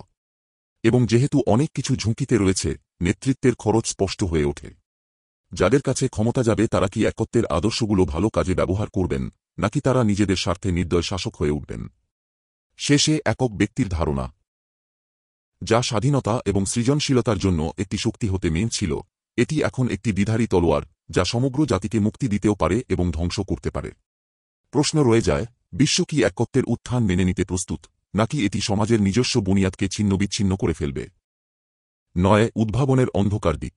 এবং যেহেতু অনেক কিছু ঝুঁকিতে রয়েছে, নেতৃত্বের খরচ স্পষ্ট হয়ে ওঠে। যাদের কাছে ক্ষমতা যাবে তারা কি একত্বের আদর্শগুলো ভালো কাজে ব্যবহার করবেন, নাকি তারা নিজেদের স্বার্থে নির্দয় শাসক হয়ে উঠবেন? শেষে একক ব্যক্তির ধারণা, যা স্বাধীনতা এবং সৃজনশীলতার জন্য একটি শক্তি হতে মেন ছিল, এটি এখন একটি দ্বিধারী তলোয়ার যা সমগ্র জাতিকে মুক্তি দিতেও পারে এবং ধ্বংস করতে পারে। প্রশ্ন রয়ে যায়, বিশ্ব কি একত্বের উত্থান মেনে নিতে প্রস্তুত, নাকি এটি সমাজের নিজস্ব বুনিয়াদকে ছিন্নবিচ্ছিন্ন করে ফেলবে? 9. উদ্ভাবনের অন্ধকার দিক।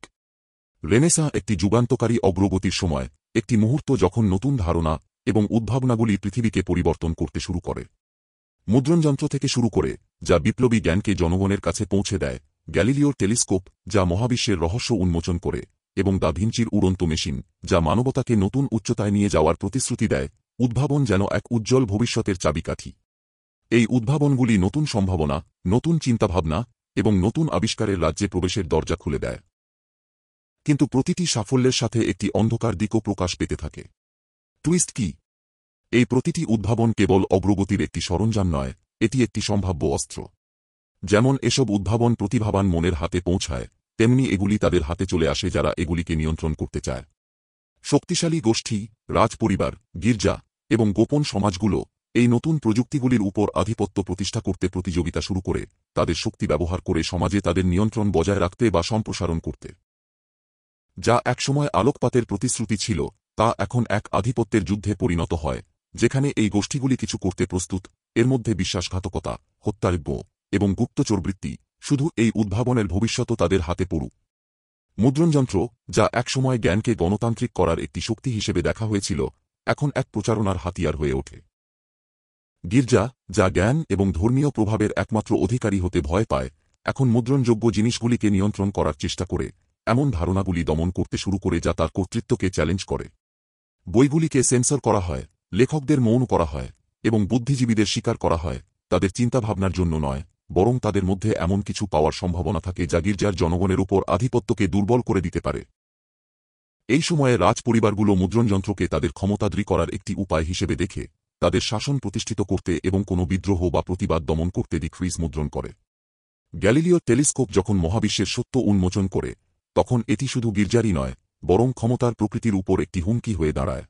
রেনেসাঁ একটি যুগান্তকারী অগ্রগতির সময়, একটি মুহূর্ত যখন নতুন ধারণা এবং উদ্ভাবনাগুলি পৃথিবীকে পরিবর্তন করতে শুরু করে। মুদ্রণযন্ত্র থেকে শুরু করে, যা বিপ্লবী জ্ঞানকে জনগণের কাছে পৌঁছে দেয়, গ্যালিলিওর টেলিস্কোপ যা মহাবিশ্বের রহস্য উন্মোচন করে, এবং দা ভিঞ্চির উড়ন্ত মেশিন যা মানবতাকে নতুন উচ্চতায় নিয়ে যাওয়ার প্রতিশ্রুতি দেয়, উদ্ভাবন যেন এক উজ্জ্বল ভবিষ্যতের চাবিকাঠি। এই উদ্ভাবনগুলি নতুন সম্ভাবনা, নতুন চিন্তাভাবনা এবং নতুন আবিষ্কারের রাজ্যে প্রবেশের দরজা খুলে দেয়। কিন্তু প্রতিটি সাফল্যের সাথে একটি অন্ধকার দিকও প্রকাশ পেতে থাকে। টুইস্ট কি? এই প্রতিটি উদ্ভাবন কেবল অগ্রগতির একটি সরঞ্জাম নয়, এটি একটি সম্ভাব্য অস্ত্র। যেমন এসব উদ্ভাবন প্রতিভাবান মনের হাতে পৌঁছায়, তেমনি এগুলি তাদের হাতে চলে আসে যারা এগুলিকে নিয়ন্ত্রণ করতে চায়। শক্তিশালী গোষ্ঠী, রাজপরিবার, গির্জা এবং গোপন সমাজগুলো এই নতুন প্রযুক্তিগুলির উপর আধিপত্য প্রতিষ্ঠা করতে প্রতিযোগিতা শুরু করে, তাদের শক্তি ব্যবহার করে সমাজে তাদের নিয়ন্ত্রণ বজায় রাখতে বা সম্প্রসারণ করতে। যা একসময় আলোকপাতের প্রতিশ্রুতি ছিল, তা এখন এক আধিপত্যের যুদ্ধে পরিণত হয়, যেখানে এই গোষ্ঠীগুলি কিছু করতে প্রস্তুত, এর মধ্যে বিশ্বাসঘাতকতা, হত্যাযজ্ঞ এবং গুপ্তচরবৃত্তি। শুধু এই উদ্ভাবনের ভবিষ্যৎও তাদের হাতে পড়ুক। মুদ্রণযন্ত্র, যা একসময় জ্ঞানকে গণতান্ত্রিক করার একটি শক্তি হিসেবে দেখা হয়েছিল, এখন এক প্রচারণার হাতিয়ার হয়ে ওঠে। গির্জা, যা জ্ঞান এবং ধর্মীয় প্রভাবের একমাত্র অধিকারী হতে ভয় পায়, এখন মুদ্রণযোগ্য জিনিসগুলিকে নিয়ন্ত্রণ করার চেষ্টা করে, এমন ধারণাগুলি দমন করতে শুরু করে যা তার কর্তৃত্বকে চ্যালেঞ্জ করে। বইগুলিকে সেন্সর করা হয়, লেখকদের মৌন করা হয়, এবং বুদ্ধিজীবীদের স্বীকার করা হয়, তাদের চিন্তাভাবনার জন্য নয়, বরং তাদের মধ্যে এমন কিছু পাওয়ার সম্ভাবনা থাকে যা গির্জার জনগণের উপর আধিপত্যকে দুর্বল করে দিতে পারে। এই সময়ে রাজপরিবারগুলো মুদ্রণযন্ত্রকে তাদের ক্ষমতাদ্রী করার একটি উপায় হিসেবে দেখে, তাদের শাসন প্রতিষ্ঠিত করতে এবং কোনো বিদ্রোহ বা প্রতিবাদ দমন করতে ডিক্রিজ মুদ্রণ করে। গ্যালিলিওর টেলিস্কোপ যখন মহাবিশ্বের সত্য উন্মোচন করে, তখন এটি শুধু গির্জারই নয়, বরং ক্ষমতার প্রকৃতির উপর একটি হুমকি হয়ে দাঁড়ায়।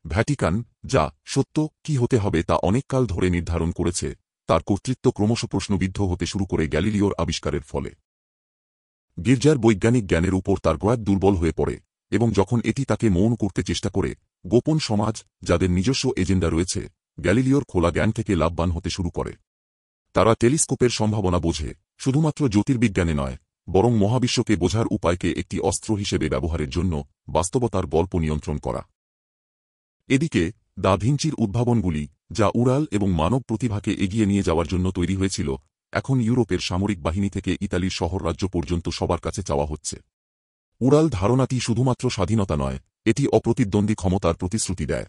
ভ্যাটিকান, যা সত্য কি হতে হবে তা অনেককাল ধরে নির্ধারণ করেছে, তার কর্তৃত্ব ক্রমশ প্রশ্নবিদ্ধ হতে শুরু করে গ্যালিলিওর আবিষ্কারের ফলে। গির্জার বৈজ্ঞানিক জ্ঞানের উপর তার গ্রাহ্য দুর্বল হয়ে পড়ে, এবং যখন এটি তাকে মৌন করতে চেষ্টা করে, গোপন সমাজ, যাদের নিজস্ব এজেন্ডা রয়েছে, গ্যালিলিওর খোলা জ্ঞান থেকে লাভবান হতে শুরু করে। তারা টেলিস্কোপের সম্ভাবনা বোঝে, শুধুমাত্র জ্যোতির্বিজ্ঞানে নয়, বরং মহাবিশ্বকে বোঝার উপায়কে একটি অস্ত্র হিসেবে ব্যবহারের জন্য বাস্তবতার গল্প নিয়ন্ত্রণ করা। এদিকে দা ভিঞ্চির উদ্ভাবনগুলি, যা উড়াল এবং মানব প্রতিভাকে এগিয়ে নিয়ে যাওয়ার জন্য তৈরি হয়েছিল, এখন ইউরোপের সামরিক বাহিনী থেকে ইতালির শহর রাজ্য পর্যন্ত সবার কাছে চাওয়া হচ্ছে। উড়াল ধারণাটি শুধুমাত্র স্বাধীনতা নয়, এটি অপ্রতিদ্বন্দ্বী ক্ষমতার প্রতিশ্রুতি দেয়।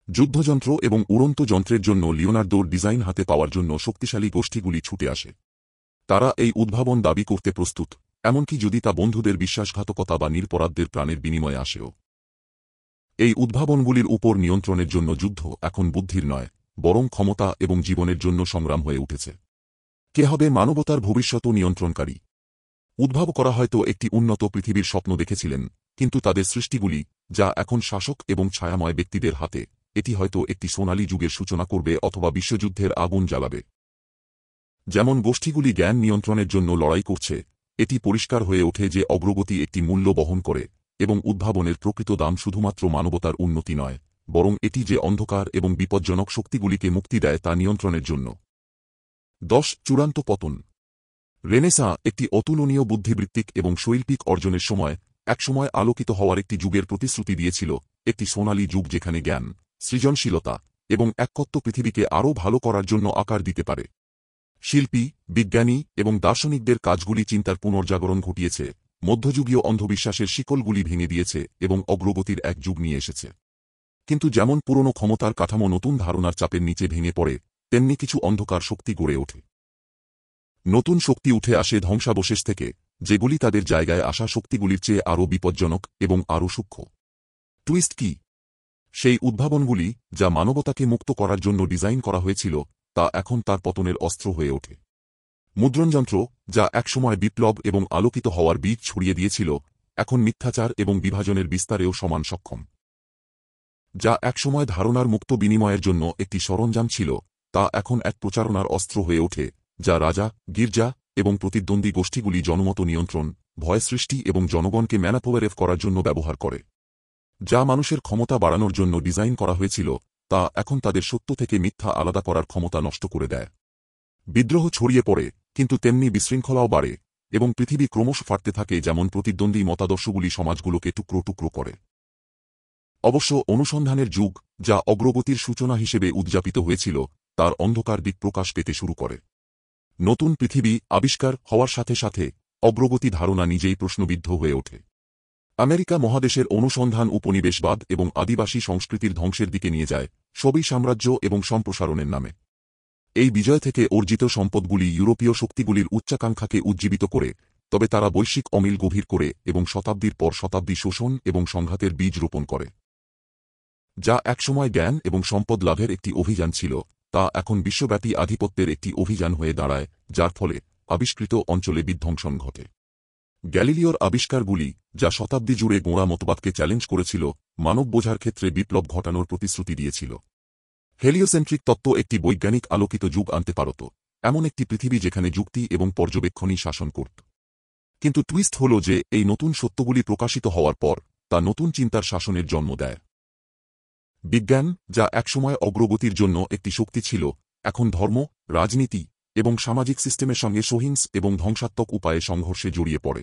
যুদ্ধযন্ত্র এবং উড়ন্ত যন্ত্রের জন্য লিওনার্দোর ডিজাইন হাতে পাওয়ার জন্য শক্তিশালী গোষ্ঠীগুলি ছুটে আসে। তারা এই উদ্ভাবন দাবি করতে প্রস্তুত, এমনকি যদি তা বন্ধুদের বিশ্বাসঘাতকতা বা নিরপরাধদের প্রাণের বিনিময়ে আসেও। এই উদ্ভাবনগুলির উপর নিয়ন্ত্রণের জন্য যুদ্ধ এখন বুদ্ধির নয়, বরং ক্ষমতা এবং জীবনের জন্য সংগ্রাম হয়ে উঠেছে। কে হবে মানবতার ভবিষ্যৎ নিয়ন্ত্রণকারী? উদ্ভাব করা হয়তো একটি উন্নত পৃথিবীর স্বপ্ন দেখেছিলেন, কিন্তু তাদের সৃষ্টিগুলি, যা এখন শাসক এবং ছায়াময় ব্যক্তিদের হাতে, এটি হয়তো একটি সোনালী যুগের সূচনা করবে অথবা বিশ্বযুদ্ধের আগুন জ্বালাবে। যেমন গোষ্ঠীগুলি জ্ঞান নিয়ন্ত্রণের জন্য লড়াই করছে, এটি পরিষ্কার হয়ে ওঠে যে অগ্রগতি একটি মূল্য বহন করে, এবং উদ্ভাবনের প্রকৃত দাম শুধুমাত্র মানবতার উন্নতি নয়, বরং এটি যে অন্ধকার এবং বিপজ্জনক শক্তিগুলিকে মুক্তি দেয় তা নিয়ন্ত্রণের জন্য। 10. চূড়ান্ত পতন। রেনেসাঁ একটি অতুলনীয় বুদ্ধিবৃত্তিক এবং শৈল্পিক অর্জনের সময়, একসময় আলোকিত হওয়ার একটি যুগের প্রতিশ্রুতি দিয়েছিল, একটি সোনালী যুগ যেখানে জ্ঞান, সৃজনশীলতা এবং একত্ব পৃথিবীকে আরও ভালো করার জন্য আকার দিতে পারে। শিল্পী, বিজ্ঞানী এবং দার্শনিকদের কাজগুলি চিন্তার পুনর্জাগরণ ঘটিয়েছে, মধ্যযুগীয় অন্ধবিশ্বাসের শিকলগুলি ভেঙে দিয়েছে এবং অগ্রগতির এক যুগ নিয়ে এসেছে। কিন্তু যেমন পুরনো ক্ষমতার কাঠামো নতুন ধারণার চাপের নিচে ভেঙে পড়ে, তেমনি কিছু অন্ধকার শক্তি গড়ে ওঠে। নতুন শক্তি উঠে আসে ধ্বংসাবশেষ থেকে, যেগুলি তাদের জায়গায় আসা শক্তিগুলির চেয়ে আরও বিপজ্জনক এবং আরও সূক্ষ্ম। টুইস্ট কি? সেই উদ্ভাবনগুলি, যা মানবতাকে মুক্ত করার জন্য ডিজাইন করা হয়েছিল, তা এখন তার পতনের অস্ত্র হয়ে ওঠে। মুদ্রণযন্ত্র, যা একসময় বিপ্লব এবং আলোকিত হওয়ার বীজ ছড়িয়ে দিয়েছিল, এখন মিথ্যাচার এবং বিভাজনের বিস্তারেও সমান সক্ষম। যা একসময় ধারণার মুক্ত বিনিময়ের জন্য একটি সরঞ্জাম ছিল, তা এখন এক প্রচারণার অস্ত্র হয়ে ওঠে, যা রাজা, গির্জা এবং প্রতিদ্বন্দ্বী গোষ্ঠীগুলি জনমত নিয়ন্ত্রণ, ভয় সৃষ্টি এবং জনগণকে ম্যানিপুলেট করার জন্য ব্যবহার করে। যা মানুষের ক্ষমতা বাড়ানোর জন্য ডিজাইন করা হয়েছিল, তা এখন তাদের সত্য থেকে মিথ্যা আলাদা করার ক্ষমতা নষ্ট করে দেয়। বিদ্রোহ ছড়িয়ে পড়ে, কিন্তু তেমনি বিশৃঙ্খলাও বাড়ে, এবং পৃথিবী ক্রমশ ফাটতে থাকে যেমন প্রতিদ্বন্দ্বী মতাদর্শগুলি সমাজগুলোকে টুকরো টুকরো করে। অবশ্য অনুসন্ধানের যুগ, যা অগ্রগতির সূচনা হিসেবে উদযাপিত হয়েছিল, তার অন্ধকার দিক প্রকাশ পেতে শুরু করে। নতুন পৃথিবী আবিষ্কার হওয়ার সাথে সাথে অগ্রগতি ধারণা নিজেই প্রশ্নবিদ্ধ হয়ে ওঠে। আমেরিকা মহাদেশের অনুসন্ধান উপনিবেশবাদ এবং আদিবাসী সংস্কৃতির ধ্বংসের দিকে নিয়ে যায়, সবই সাম্রাজ্য এবং সম্প্রসারণের নামে। এই বিজয় থেকে অর্জিত সম্পদগুলি ইউরোপীয় শক্তিগুলির উচ্চাকাঙ্ক্ষাকে উজ্জীবিত করে, তবে তারা বৈশ্বিক অমিল গভীর করে এবং শতাব্দীর পর শতাব্দী শোষণ এবং সংঘাতের বীজ রোপণ করে। যা একসময় জ্ঞান এবং সম্পদ লাভের একটি অভিযান ছিল, তা এখন বিশ্বব্যাপী আধিপত্যের একটি অভিযান হয়ে দাঁড়ায়, যার ফলে আবিষ্কৃত অঞ্চলে বিধ্বংসন ঘটে। গ্যালিলিওর আবিষ্কারগুলি, যা শতাব্দী জুড়ে গোঁড়া মতবাদকে চ্যালেঞ্জ করেছিল, মানব বোঝার ক্ষেত্রে বিপ্লব ঘটানোর প্রতিশ্রুতি দিয়েছিল। হেলিওসেন্ট্রিক তত্ত্ব একটি বৈজ্ঞানিক আলোকিত যুগ আনতে পারত, এমন একটি পৃথিবী যেখানে যুক্তি এবং পর্যবেক্ষণই শাসন করত। কিন্তু টুইস্ট হল যে এই নতুন সত্যগুলি প্রকাশিত হওয়ার পর তা নতুন চিন্তার শাসনের জন্ম দেয়। বিজ্ঞান, যা একসময় অগ্রগতির জন্য একটি শক্তি ছিল, এখন ধর্ম, রাজনীতি এবং সামাজিক সিস্টেমের সঙ্গে সহিংস এবং ধ্বংসাত্মক উপায়ে সংঘর্ষে জড়িয়ে পড়ে।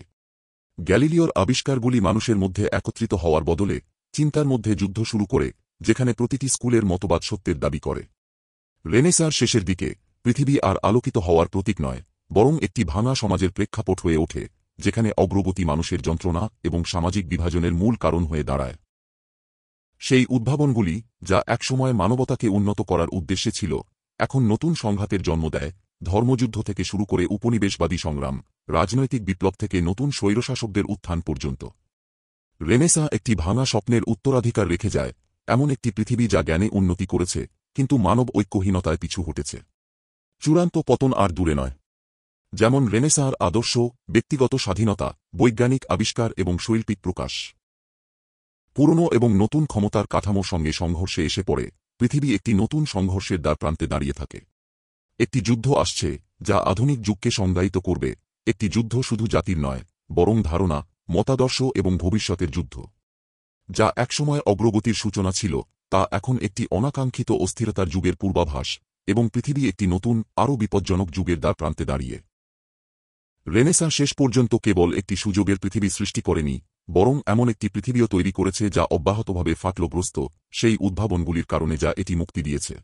গ্যালিলিওর আবিষ্কারগুলি মানুষের মধ্যে একত্রিত হওয়ার বদলে চিন্তার মধ্যে যুদ্ধ শুরু করে, যেখানে প্রতিটি স্কুলের মতবাদ সত্যের দাবি করে। রেনেসাঁর শেষের দিকে পৃথিবী আর আলোকিত হওয়ার প্রতীক নয়, বরং একটি ভাঙা সমাজের প্রেক্ষাপট হয়ে ওঠে, যেখানে অগ্রগতি মানুষের যন্ত্রণা এবং সামাজিক বিভাজনের মূল কারণ হয়ে দাঁড়ায়। সেই উদ্ভাবনগুলি, যা একসময় মানবতাকে উন্নত করার উদ্দেশ্যে ছিল, এখন নতুন সংঘাতের জন্ম দেয়, ধর্মযুদ্ধ থেকে শুরু করে উপনিবেশবাদী সংগ্রাম, রাজনৈতিক বিপ্লব থেকে নতুন স্বৈরশাসকদের উত্থান পর্যন্ত। রেনেসাঁ একটি ভাঙা স্বপ্নের উত্তরাধিকার রেখে যায়, এমন একটি পৃথিবী যা জ্ঞানে উন্নতি করেছে, কিন্তু মানব ঐক্যহীনতায় পিছু হটেছে। চূড়ান্ত পতন আর দূরে নয়। যেমন রেনেসাঁর আদর্শ, ব্যক্তিগত স্বাধীনতা, বৈজ্ঞানিক আবিষ্কার এবং শৈল্পিক প্রকাশ পুরনো এবং নতুন ক্ষমতার কাঠামোর সঙ্গে সংঘর্ষে এসে পড়ে, পৃথিবী একটি নতুন সংঘর্ষের দ্বারপ্রান্তে দাঁড়িয়ে থাকে। একটি যুদ্ধ আসছে, যা আধুনিক যুগকে সংজ্ঞায়িত করবে, একটি যুদ্ধ শুধু জাতির নয়, বরং ধারণা, মতাদর্শ এবং ভবিষ্যতের যুদ্ধ। যা একসময় অগ্রগতির সূচনা ছিল, তা এখন একটি অনাকাঙ্ক্ষিত অস্থিরতার যুগের পূর্বাভাস, এবং পৃথিবী একটি নতুন, আরও বিপজ্জনক যুগের দ্বারপ্রান্তে দাঁড়িয়ে। রেনেসাঁ শেষ পর্যন্ত কেবল একটি সুযোগের পৃথিবী সৃষ্টি করেনি, বরং এমন একটি পৃথিবীও তৈরি করেছে যা অব্যাহতভাবে ফাটলগ্রস্ত, সেই উদ্ভাবনগুলির কারণে যা এটি মুক্তি দিয়েছে।